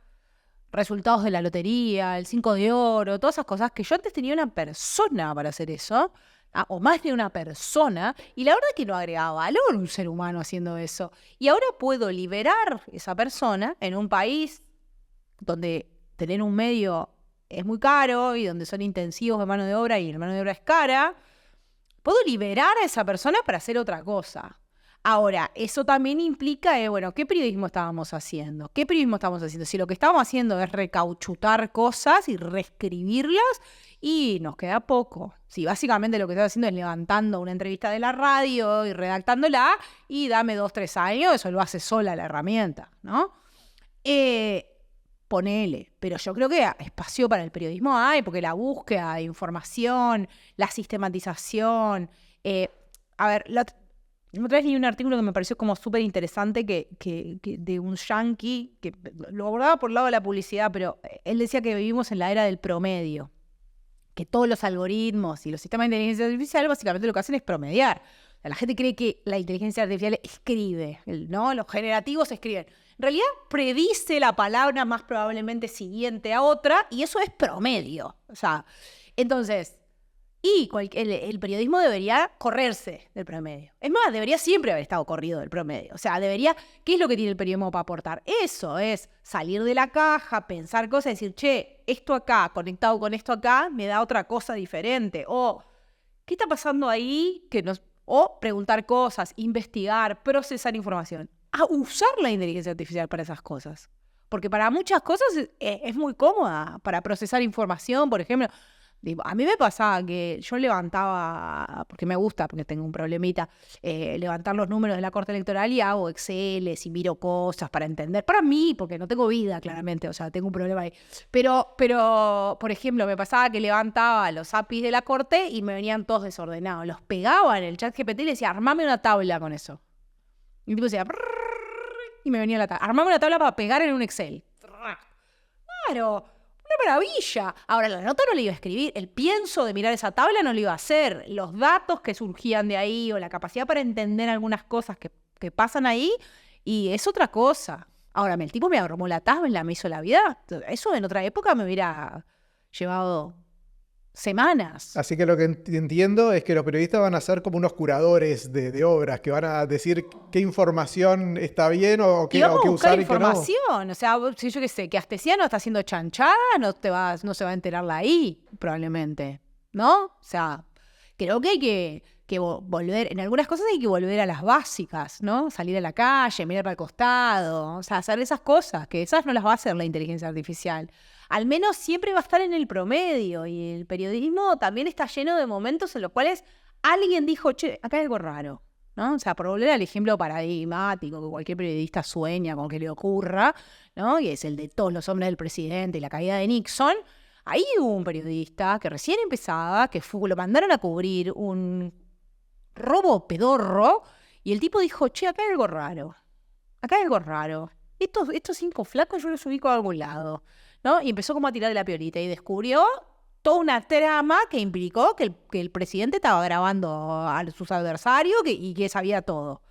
resultados de la lotería, el 5 de oro, todas esas cosas que yo antes tenía una persona para hacer eso, o más de una persona, y la verdad que no agregaba valor un ser humano haciendo eso. Y ahora puedo liberar esa persona en un país donde tener un medio es muy caro y donde son intensivos de mano de obra y la mano de obra es cara. Puedo liberar a esa persona para hacer otra cosa. Ahora, eso también implica, bueno, ¿qué periodismo estábamos haciendo? ¿Qué periodismo estamos haciendo? Si lo que estábamos haciendo es recauchutar cosas y reescribirlas, y nos queda poco. Si básicamente lo que estás haciendo es levantando una entrevista de la radio y redactándola, y dame 2, 3 años, eso lo hace sola la herramienta, ¿no? Ponele, pero yo creo que espacio para el periodismo hay, porque la búsqueda de información, la sistematización, a ver, Otra vez leí un artículo que me pareció como súper interesante que de un yanqui, que lo abordaba por el lado de la publicidad, pero él decía que vivimos en la era del promedio, que todos los algoritmos y los sistemas de inteligencia artificial básicamente lo que hacen es promediar. O sea, la gente cree que la inteligencia artificial escribe, ¿no? Los generativos escriben. En realidad predice la palabra más probablemente siguiente a otra y eso es promedio. O sea, entonces... Y el periodismo debería correrse del promedio. Es más, debería siempre haber estado corrido del promedio. O sea, ¿qué es lo que tiene el periodismo para aportar? Eso es salir de la caja, pensar cosas, decir, che, esto acá, conectado con esto acá, me da otra cosa diferente. O, ¿qué está pasando ahí? O preguntar cosas, investigar, procesar información. A usar la inteligencia artificial para esas cosas. Porque para muchas cosas es muy cómoda. Para procesar información, por ejemplo... A mí me pasaba que yo levantaba, porque me gusta, porque tengo un problemita, levantar los números de la Corte Electoral y hago Excel y miro cosas para entender. Para mí, porque no tengo vida, claramente, o sea, tengo un problema ahí. Pero, por ejemplo, me pasaba que levantaba los APIs de la Corte y me venían todos desordenados. Los pegaba en el chat GPT y le decía, armame una tabla con eso. Y el tipo decía, y me venía la tabla. Armame una tabla para pegar en un Excel. Claro. ¡Una maravilla! Ahora, la nota no la iba a escribir, el pienso de mirar esa tabla no lo iba a hacer, los datos que surgían de ahí o la capacidad para entender algunas cosas que pasan ahí, y es otra cosa. Ahora, el tipo me armó la tabla, me hizo la vida. Eso en otra época me hubiera llevado semanas. Así que lo que entiendo es que los periodistas van a ser como unos curadores de obras, que van a decir qué información está bien o qué usar y qué no. Información, o sea, si yo qué sé, que Astesiano está haciendo chanchada, no se va a enterarla ahí, probablemente, ¿no? O sea, creo que hay que volver, en algunas cosas hay que volver a las básicas, ¿no? Salir a la calle, mirar para el costado, o sea, hacer esas cosas, que esas no las va a hacer la inteligencia artificial. Al menos siempre va a estar en el promedio y el periodismo también está lleno de momentos en los cuales alguien dijo, che, acá hay algo raro, ¿no? O sea, por volver al ejemplo paradigmático que cualquier periodista sueña con que le ocurra, ¿no? Y es el de todos los hombres del presidente y la caída de Nixon. Ahí hubo un periodista que recién empezaba, lo mandaron a cubrir un robo pedorro y el tipo dijo, che, acá hay algo raro. Acá hay algo raro. Estos 5 flacos yo los ubico a algún lado, ¿no? Y empezó como a tirar de la piolita y descubrió toda una trama que implicó que el presidente estaba grabando a sus adversarios y que sabía todo.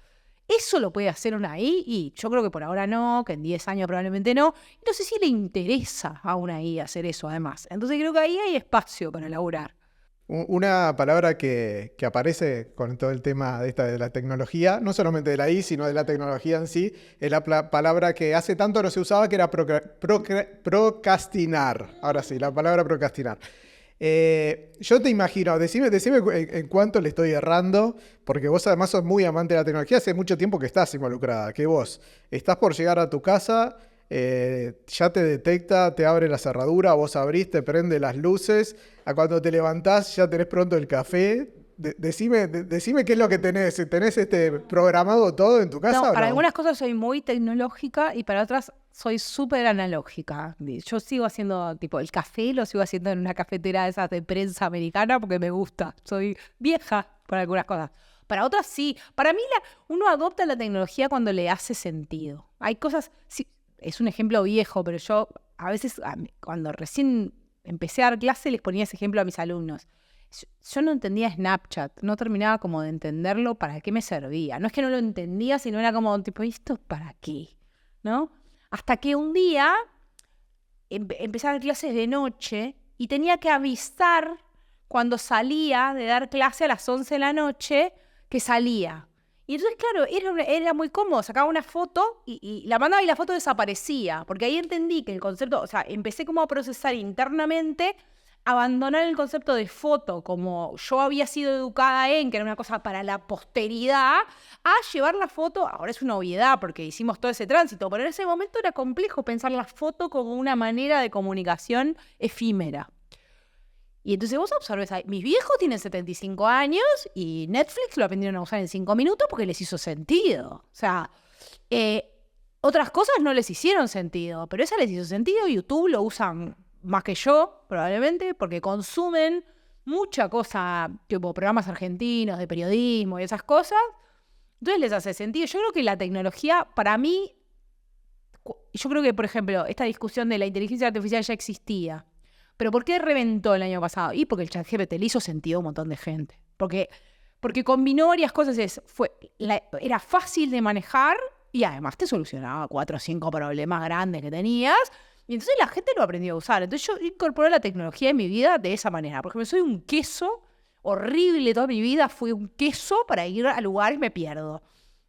¿Eso lo puede hacer una AI? Y yo creo que por ahora no, que en 10 años probablemente no. Y no sé si le interesa a una AI hacer eso además. Entonces creo que ahí hay espacio para laburar. Una palabra que aparece con todo el tema de la tecnología, no solamente de la I, sino de la tecnología en sí, es la palabra que hace tanto no se usaba, que era procrastinar. Ahora sí, la palabra procrastinar. Yo te imagino, decime en cuánto le estoy errando, porque vos además sos muy amante de la tecnología, hace mucho tiempo que estás involucrada, que vos estás por llegar a tu casa, ya te detecta, te abre la cerradura, vos abrís, te prende las luces, a cuando te levantás ya tenés pronto el café. Decime qué es lo que tenés. ¿Tenés programado todo en tu casa? No, ¿o para no? algunas cosas soy muy tecnológica y para otras soy súper analógica. Yo sigo haciendo, tipo, el café lo sigo haciendo en una cafetera de esas de prensa americana porque me gusta. Soy vieja para algunas cosas. Para otras sí. Para mí uno adopta la tecnología cuando le hace sentido. Hay cosas, sí, es un ejemplo viejo, pero yo a veces cuando recién empecé a dar clase les ponía ese ejemplo a mis alumnos. Yo no entendía Snapchat, no terminaba como de entenderlo para qué me servía. No es que no lo entendía, sino era como tipo, ¿y esto para qué? ¿No? Hasta que un día empecé a dar clases de noche y tenía que avisar cuando salía de dar clase a las 11 de la noche que salía. Y entonces, claro, era muy cómodo. Sacaba una foto y la mandaba y la foto desaparecía. Porque ahí entendí que el concepto, o sea, empecé como a procesar internamente, abandonar el concepto de foto como yo había sido educada que era una cosa para la posteridad, a llevar la foto, ahora es una obviedad porque hicimos todo ese tránsito, pero en ese momento era complejo pensar la foto como una manera de comunicación efímera. Y entonces vos observés, mis viejos tienen 75 años y Netflix lo aprendieron a usar en 5 minutos porque les hizo sentido. O sea, otras cosas no les hicieron sentido, pero esa les hizo sentido. YouTube lo usan más que yo, probablemente, porque consumen mucha cosa, tipo programas argentinos de periodismo y esas cosas. Entonces les hace sentido. Yo creo que la tecnología, para mí, yo creo que, por ejemplo, esta discusión de la inteligencia artificial ya existía. ¿Pero por qué reventó el año pasado? Y porque el ChatGPT le hizo sentido a un montón de gente. Porque combinó varias cosas. Era fácil de manejar y además te solucionaba 4 o 5 problemas grandes que tenías. Y entonces la gente lo aprendió a usar. Entonces yo incorporé la tecnología en mi vida de esa manera. Por ejemplo, soy un queso horrible toda mi vida. Fui un queso para ir a lugares me pierdo.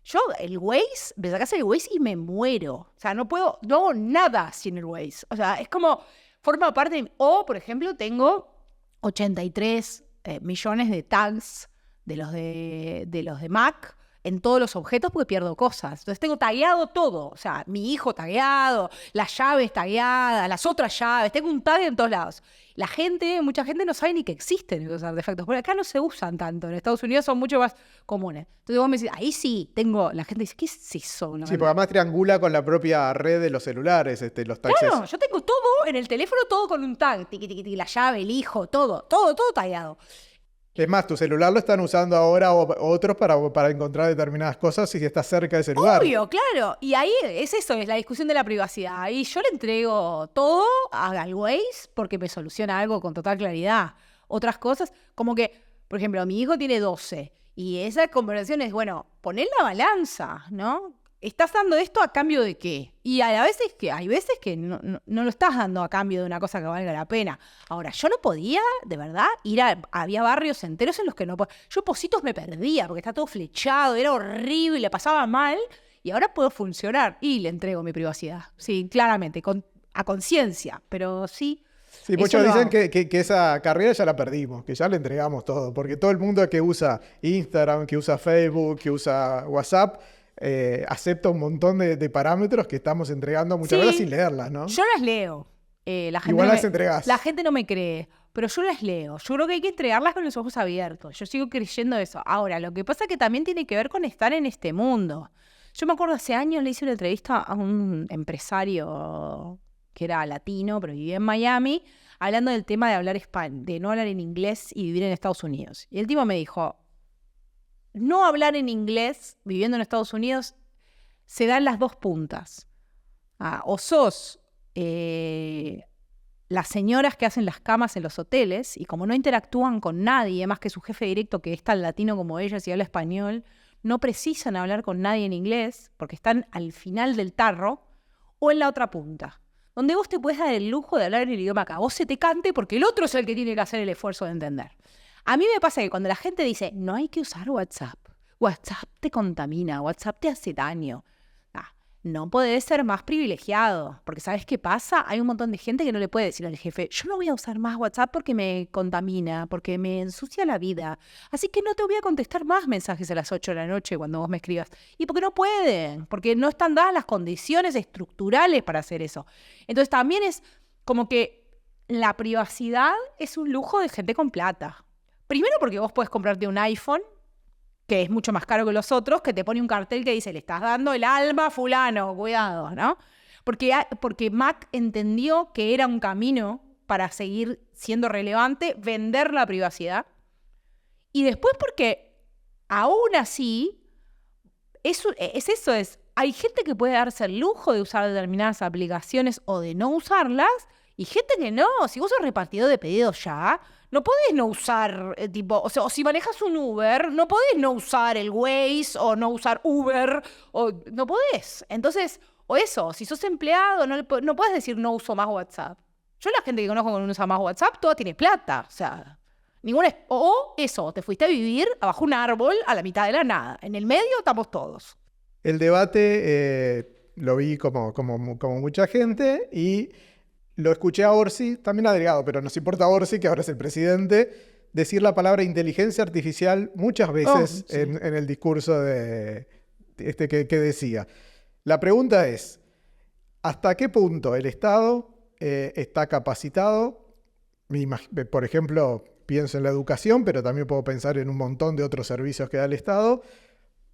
Yo, el Waze, me sacás el Waze y me muero. O sea, no hago nada sin el Waze. O sea, es como, forma parte de... O, por ejemplo, tengo 83 millones de tags de los de Mac en todos los objetos porque pierdo cosas. Entonces tengo tagueado todo. O sea, mi hijo tagueado, las llaves tagueadas, las otras llaves. Tengo un tag en todos lados. Mucha gente no sabe ni que existen esos artefactos. Porque acá no se usan tanto. En Estados Unidos son mucho más comunes. Entonces vos me decís, ahí sí, la gente dice, ¿qué es eso? Sí, porque además triangula con la propia red de los celulares, los tags. Claro, yo tengo todo en el teléfono, todo con un tag. Tiqui, tiqui, tiqui, la llave, el hijo, todo tagueado. Es más, tu celular lo están usando ahora otros para encontrar determinadas cosas si estás cerca de ese lugar. Obvio, claro. Y ahí es la discusión de la privacidad. Y yo le entrego todo al Waze porque me soluciona algo con total claridad. Otras cosas, como que, por ejemplo, mi hijo tiene 12 y esa conversación es, bueno, poner la balanza, ¿no? ¿Estás dando esto a cambio de qué? Y hay veces que no lo estás dando a cambio de una cosa que valga la pena. Ahora, yo no podía, de verdad, había barrios enteros en los que no podía. Yo Positos me perdía porque está todo flechado, era horrible, pasaba mal, y ahora puedo funcionar y le entrego mi privacidad. Sí, claramente, a conciencia, pero sí. Sí, muchos dicen que esa carrera ya la perdimos, que ya le entregamos todo, porque todo el mundo que usa Instagram, que usa Facebook, que usa WhatsApp, acepta un montón de parámetros que estamos entregando muchas veces sin leerlas, ¿no? Yo las leo. Igual las entregás. La gente no me cree, pero yo las leo. Yo creo que hay que entregarlas con los ojos abiertos. Yo sigo creyendo eso. Ahora, lo que pasa es que también tiene que ver con estar en este mundo. Yo me acuerdo hace años le hice una entrevista a un empresario que era latino, pero vivía en Miami, hablando del tema de no hablar en inglés y vivir en Estados Unidos. Y el tipo me dijo, no hablar en inglés viviendo en Estados Unidos se dan las dos puntas. O sos las señoras que hacen las camas en los hoteles y como no interactúan con nadie más que su jefe directo que es tan latino como ellas y habla español, no precisan hablar con nadie en inglés porque están al final del tarro o en la otra punta, donde vos te puedes dar el lujo de hablar en el idioma que a vos se te cante porque el otro es el que tiene que hacer el esfuerzo de entender. A mí me pasa que cuando la gente dice, no hay que usar WhatsApp, WhatsApp te contamina, WhatsApp te hace daño. No podés ser más privilegiado, porque ¿sabes qué pasa? Hay un montón de gente que no le puede decir al jefe, yo no voy a usar más WhatsApp porque me contamina, porque me ensucia la vida, así que no te voy a contestar más mensajes a las 8 de la noche cuando vos me escribas. Y porque no pueden, porque no están dadas las condiciones estructurales para hacer eso. Entonces también es como que la privacidad es un lujo de gente con plata. Primero porque vos podés comprarte un iPhone, que es mucho más caro que los otros, que te pone un cartel que dice, le estás dando el alma a fulano, cuidado, ¿no? Porque Mac entendió que era un camino para seguir siendo relevante, vender la privacidad. Y después porque, aún así, hay gente que puede darse el lujo de usar determinadas aplicaciones o de no usarlas, y gente que no. Si vos sos repartidor de pedidos ya, no podés no usar, o si manejas un Uber, no podés no usar el Waze o no usar Uber, o no podés. Entonces, si sos empleado, no podés decir no uso más WhatsApp. Yo la gente que conozco que no usa más WhatsApp, toda tiene plata. O sea, te fuiste a vivir abajo un árbol a la mitad de la nada. En el medio estamos todos. El debate lo vi como mucha gente y lo escuché a Orsi, también a Delgado, pero nos importa a Orsi, que ahora es el presidente, decir la palabra inteligencia artificial muchas veces sí. en el discurso que decía. La pregunta es, ¿hasta qué punto el Estado está capacitado? Por ejemplo, pienso en la educación, pero también puedo pensar en un montón de otros servicios que da el Estado,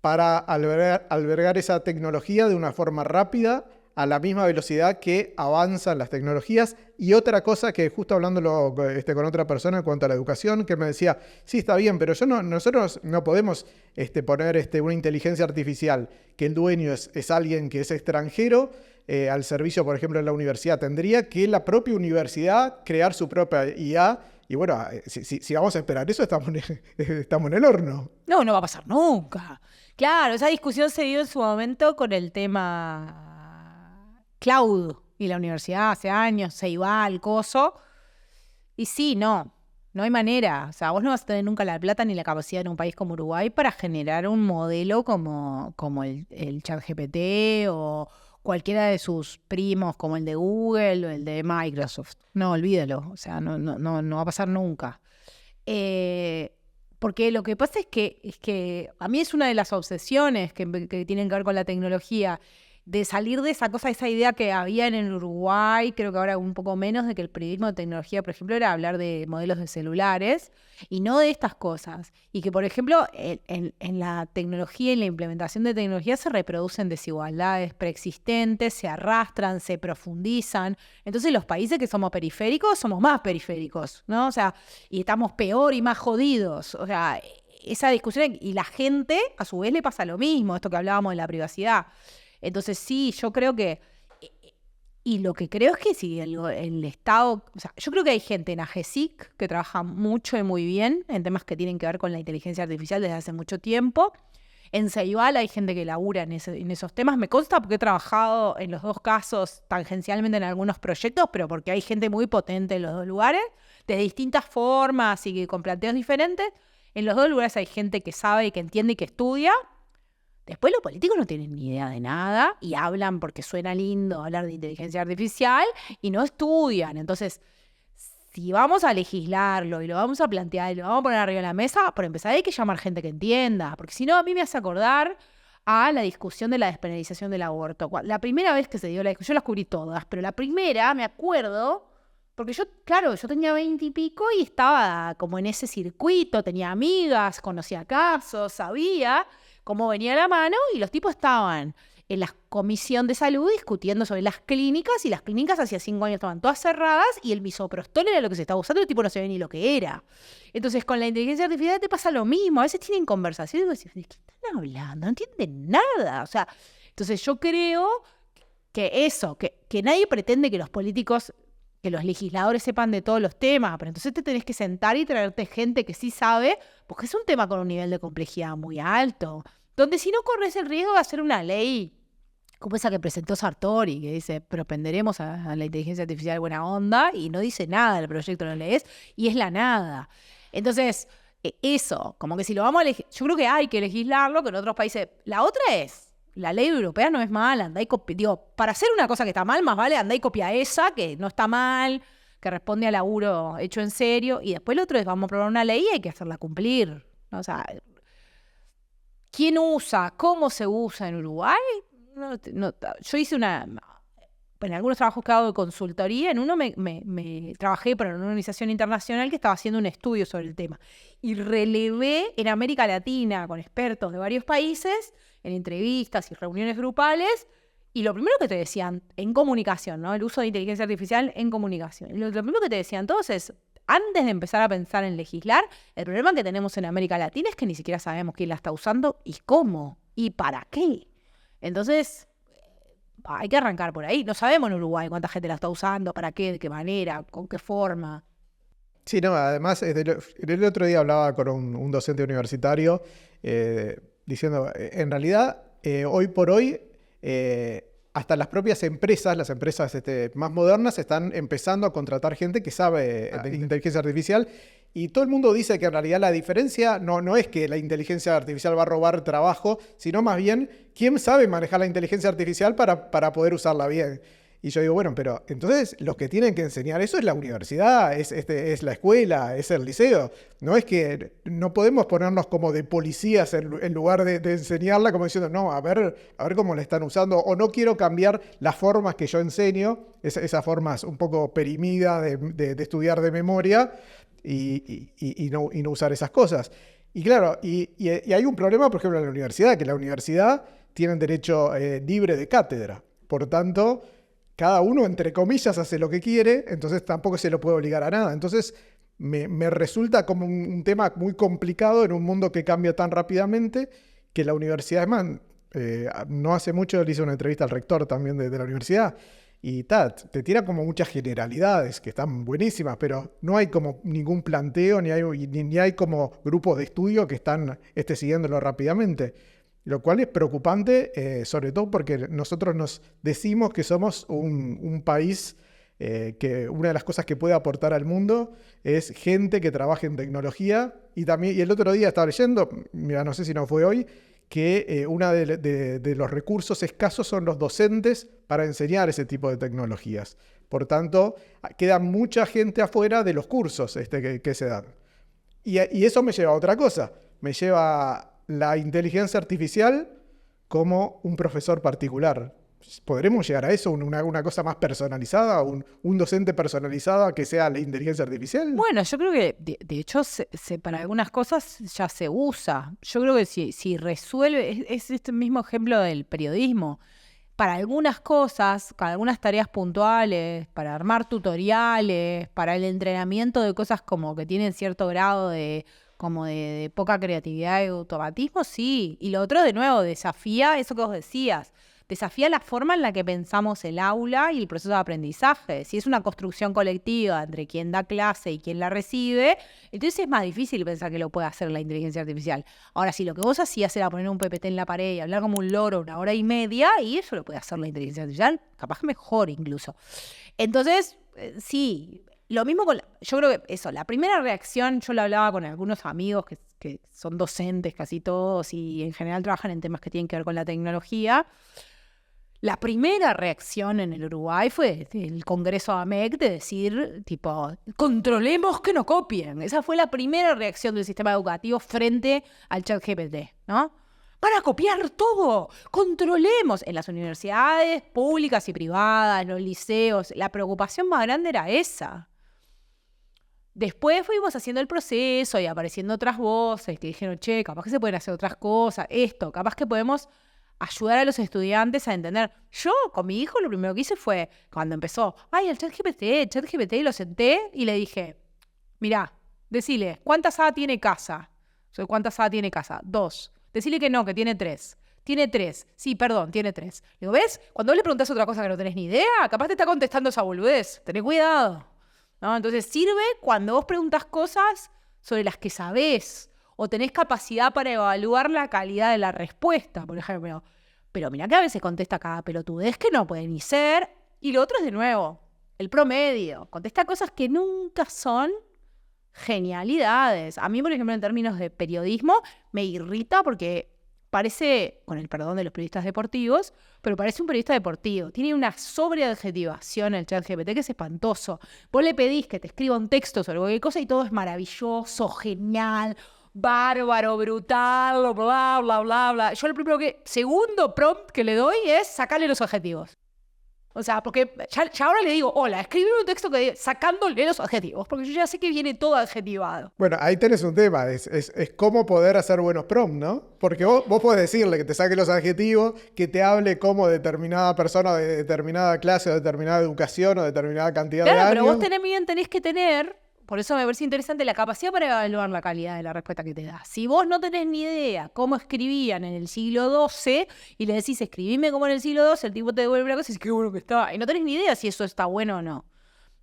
para albergar esa tecnología de una forma rápida a la misma velocidad que avanzan las tecnologías. Y otra cosa que justo hablándolo con otra persona en cuanto a la educación, que me decía, sí, está bien, pero nosotros no podemos poner una inteligencia artificial que el dueño es alguien que es extranjero al servicio, por ejemplo, de la universidad. Tendría que la propia universidad crear su propia IA. Y bueno, si vamos a esperar eso, estamos en el horno. No, no va a pasar nunca. Claro, esa discusión se dio en su momento con el tema cloud y la universidad hace años, se iba al coso. Y sí, no hay manera. O sea, vos no vas a tener nunca la plata ni la capacidad en un país como Uruguay para generar un modelo como el ChatGPT o cualquiera de sus primos como el de Google o el de Microsoft. No, olvídalo. O sea, no va a pasar nunca. Porque lo que pasa es que a mí es una de las obsesiones que tienen que ver con la tecnología, de salir de esa idea que había en el Uruguay, creo que ahora un poco menos, de que el periodismo de tecnología, por ejemplo, era hablar de modelos de celulares y no de estas cosas. Y que, por ejemplo, en la tecnología y la implementación de tecnología se reproducen desigualdades preexistentes, se arrastran, se profundizan. Entonces, los países que somos periféricos somos más periféricos, ¿no? O sea, y estamos peor y más jodidos. O sea, esa discusión, y la gente, a su vez, le pasa lo mismo, esto que hablábamos de la privacidad. Entonces sí, yo creo que, y lo que creo es que si el Estado, o sea, yo creo que hay gente en AGESIC que trabaja mucho y muy bien en temas que tienen que ver con la inteligencia artificial desde hace mucho tiempo. En Ceibal hay gente que labura en esos temas. Me consta porque he trabajado en los dos casos tangencialmente en algunos proyectos, pero porque hay gente muy potente en los dos lugares, de distintas formas y con planteos diferentes. En los dos lugares hay gente que sabe y que entiende y que estudia. Después los políticos no tienen ni idea de nada y hablan porque suena lindo hablar de inteligencia artificial y no estudian. Entonces, si vamos a legislarlo y lo vamos a plantear y lo vamos a poner arriba de la mesa, por empezar hay que llamar gente que entienda, porque si no a mí me hace acordar a la discusión de la despenalización del aborto. La primera vez que se dio la discusión, yo las cubrí todas, pero la primera, me acuerdo, porque yo tenía 20 y pico y estaba como en ese circuito, tenía amigas, conocía casos, sabía cómo venía la mano, y los tipos estaban en la comisión de salud discutiendo sobre las clínicas, y las clínicas hacía 5 años estaban todas cerradas, y el misoprostol era lo que se estaba usando, y el tipo no sabía ni lo que era. Entonces, con la inteligencia artificial te pasa lo mismo. A veces tienen conversaciones y decís, ¿de qué están hablando? No entienden nada. O sea, entonces yo creo que nadie pretende que los políticos, que los legisladores sepan de todos los temas, pero entonces te tenés que sentar y traerte gente que sí sabe, porque es un tema con un nivel de complejidad muy alto, donde si no corres el riesgo de hacer una ley como esa que presentó Sartori, que dice, propenderemos a la inteligencia artificial de buena onda, y no dice nada del proyecto, lo lees, y es la nada. Entonces, eso, como que si lo vamos a yo creo que hay que legislarlo, que en otros países. La otra es, la ley europea no es mala, andá y para hacer una cosa que está mal, más vale andá y copia esa, que no está mal, que responde a laburo hecho en serio, y después lo otro es, vamos a aprobar una ley y hay que hacerla cumplir, ¿no? O sea, ¿quién usa? ¿Cómo se usa en Uruguay? Yo hice en algunos trabajos que hago de consultoría, en uno me trabajé para una organización internacional que estaba haciendo un estudio sobre el tema, y relevé en América Latina con expertos de varios países, en entrevistas y reuniones grupales, y lo primero que te decían en comunicación, ¿no? El uso de inteligencia artificial en comunicación. Y lo primero que te decían todos es, antes de empezar a pensar en legislar, el problema que tenemos en América Latina es que ni siquiera sabemos quién la está usando y cómo y para qué. Entonces, hay que arrancar por ahí. No sabemos en Uruguay cuánta gente la está usando, para qué, de qué manera, con qué forma. Sí, no, además, el otro día hablaba con un docente universitario diciendo, en realidad, hoy por hoy, hasta las propias empresas, las empresas más modernas, están empezando a contratar gente que sabe de inteligencia artificial, y todo el mundo dice que en realidad la diferencia no es que la inteligencia artificial va a robar trabajo, sino más bien quién sabe manejar la inteligencia artificial para poder usarla bien. Y yo digo, bueno, pero entonces los que tienen que enseñar eso es la universidad, es la escuela, es el liceo. No es que no podemos ponernos como de policías en lugar de enseñarla, como diciendo, no, a ver cómo la están usando, o no quiero cambiar las formas que yo enseño, esas formas un poco perimidas de estudiar de memoria, y no usar esas cosas. Y claro, y hay un problema, por ejemplo, en la universidad, que la universidad tiene derecho libre de cátedra. Por tanto, cada uno, entre comillas, hace lo que quiere, entonces tampoco se lo puede obligar a nada. Entonces, me resulta como un tema muy complicado en un mundo que cambia tan rápidamente que la universidad, además, no hace mucho le hice una entrevista al rector también de la universidad y te tira como muchas generalidades que están buenísimas, pero no hay como ningún planteo, ni hay como grupos de estudio que están siguiéndolo rápidamente. Lo cual es preocupante, sobre todo porque nosotros nos decimos que somos un país que una de las cosas que puede aportar al mundo es gente que trabaje en tecnología. Y el otro día estaba leyendo, mira, no sé si no fue hoy, que uno de los recursos escasos son los docentes para enseñar ese tipo de tecnologías. Por tanto, queda mucha gente afuera de los cursos que se dan. Y eso me lleva a otra cosa. Me lleva a la inteligencia artificial como un profesor particular. ¿Podremos llegar a eso? ¿Una cosa más personalizada? ¿Un docente personalizado que sea la inteligencia artificial? Bueno, yo creo que de hecho para algunas cosas ya se usa. Yo creo que si resuelve, es este mismo ejemplo del periodismo. Para algunas cosas, para algunas tareas puntuales, para armar tutoriales, para el entrenamiento de cosas como que tienen cierto grado de poca creatividad y automatismo, sí. Y lo otro, de nuevo, desafía eso que vos decías. Desafía la forma en la que pensamos el aula y el proceso de aprendizaje. Si es una construcción colectiva entre quien da clase y quien la recibe, entonces es más difícil pensar que lo puede hacer la inteligencia artificial. Ahora, si lo que vos hacías era poner un PPT en la pared y hablar como un loro 1 hora y media, y eso lo puede hacer la inteligencia artificial, capaz que mejor incluso. Entonces, sí, lo mismo yo creo que eso, la primera reacción, yo lo hablaba con algunos amigos que son docentes casi todos y en general trabajan en temas que tienen que ver con la tecnología. La primera reacción en el Uruguay fue el Congreso AMEC de decir, tipo, controlemos que no copien. Esa fue la primera reacción del sistema educativo frente al ChatGPT, ¿no? ¡Van a copiar todo! ¡Controlemos! En las universidades públicas y privadas, en los liceos, la preocupación más grande era esa. Después fuimos haciendo el proceso y apareciendo otras voces que dijeron, che, capaz que se pueden hacer otras cosas, capaz que podemos ayudar a los estudiantes a entender. Yo, con mi hijo, lo primero que hice fue, cuando empezó, el ChatGPT, lo senté y le dije, mirá, decile, ¿cuántas A tiene casa? ¿Cuántas A tiene casa? 2. Decile que no, que tiene 3. Tiene 3. Sí, perdón, tiene 3. Le digo, ¿ves? Cuando vos le preguntás otra cosa que no tenés ni idea, capaz te está contestando esa boludez. Tené cuidado, ¿no? Entonces sirve cuando vos preguntás cosas sobre las que sabés o tenés capacidad para evaluar la calidad de la respuesta, por ejemplo. Pero mirá que a veces contesta cada pelotudez que no puede ni ser. Y lo otro es, de nuevo, el promedio. Contesta cosas que nunca son genialidades. A mí, por ejemplo, en términos de periodismo, me irrita porque parece, con el perdón de los periodistas deportivos, pero parece un periodista deportivo. Tiene una sobreadjetivación el ChatGPT que es espantoso. Vos le pedís que te escriba un texto sobre cualquier cosa y todo es maravilloso, genial, bárbaro, brutal, bla, bla, bla, bla. Yo segundo prompt que le doy es sacarle los adjetivos. O sea, porque ya ahora le digo, hola, escribir un texto sacándole los adjetivos, porque yo ya sé que viene todo adjetivado. Bueno, ahí tenés un tema, es cómo poder hacer buenos prompts, ¿no? Porque vos podés decirle que te saque los adjetivos, que te hable como determinada persona de determinada clase, o determinada educación, o determinada cantidad de años. Claro, pero vos tenés que tener, por eso me parece interesante, la capacidad para evaluar la calidad de la respuesta que te da. Si vos no tenés ni idea cómo escribían en el siglo XII y le decís, escribime como en el siglo XII, el tipo te devuelve la cosa y dices, qué bueno que está. Y no tenés ni idea si eso está bueno o no.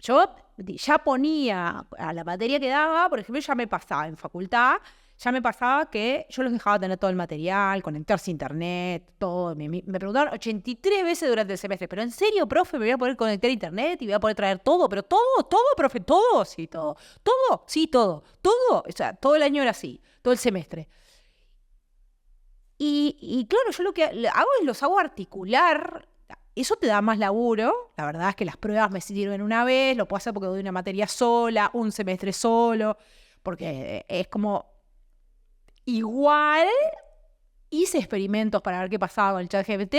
Yo ya ponía a la materia que daba, por ejemplo, ya me pasaba en facultad, ya me pasaba que yo los dejaba tener todo el material, conectarse a internet, todo. Me preguntaron 83 veces durante el semestre, pero ¿en serio, profe, me voy a poder conectar a internet y voy a poder traer todo? Pero todo, profe, todo, sí, todo. Todo, sí, todo. Todo, o sea, todo el año era así, todo el semestre. Y claro, yo lo que hago es los hago articular. Eso te da más laburo. La verdad es que las pruebas me sirven una vez, lo puedo hacer porque doy una materia sola, un semestre solo, porque es como... Igual hice experimentos para ver qué pasaba con el ChatGPT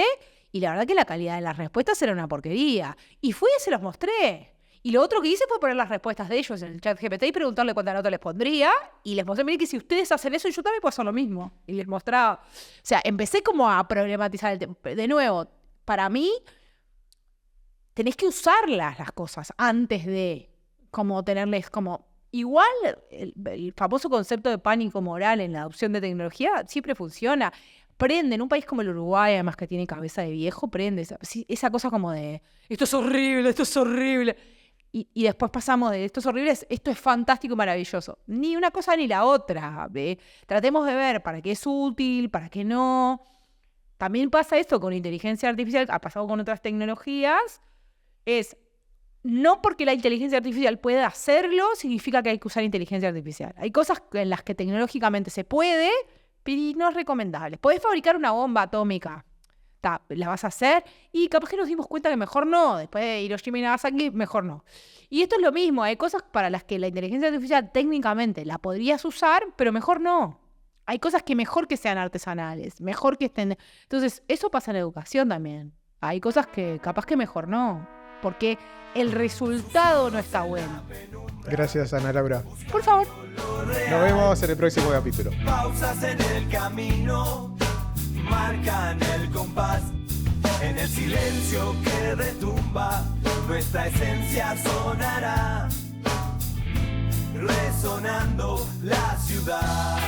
y la verdad que la calidad de las respuestas era una porquería. Y fui y se los mostré. Y lo otro que hice fue poner las respuestas de ellos en el ChatGPT y preguntarle cuánta nota les pondría. Y les mostré, miren que si ustedes hacen eso, yo también puedo hacer lo mismo. Y les mostraba. O sea, empecé como a problematizar el tema. De nuevo, para mí, tenés que usarlas las cosas antes de como tenerles como... Igual el famoso concepto de pánico moral en la adopción de tecnología siempre funciona. Prende, en un país como el Uruguay, además que tiene cabeza de viejo, prende esa cosa como de esto es horrible, esto es horrible. Y después pasamos de esto es horrible, esto es fantástico y maravilloso. Ni una cosa ni la otra. Tratemos de ver para qué es útil, para qué no. También pasa esto con inteligencia artificial, ha pasado con otras tecnologías. No porque la inteligencia artificial pueda hacerlo, significa que hay que usar inteligencia artificial. Hay cosas en las que tecnológicamente se puede, pero no es recomendable. Podés fabricar una bomba atómica, la vas a hacer, y capaz que nos dimos cuenta que mejor no. Después de Hiroshima y Nagasaki, mejor no. Y esto es lo mismo, hay cosas para las que la inteligencia artificial técnicamente la podrías usar, pero mejor no. Hay cosas que mejor que sean artesanales, mejor que estén... Entonces, eso pasa en la educación también. Hay cosas que capaz que mejor no, porque el resultado no está bueno. Gracias, Ana Laura. Por favor. Nos vemos en el próximo capítulo. Pausas en el camino marcan el compás. En el silencio que retumba, nuestra esencia sonará, resonando la ciudad.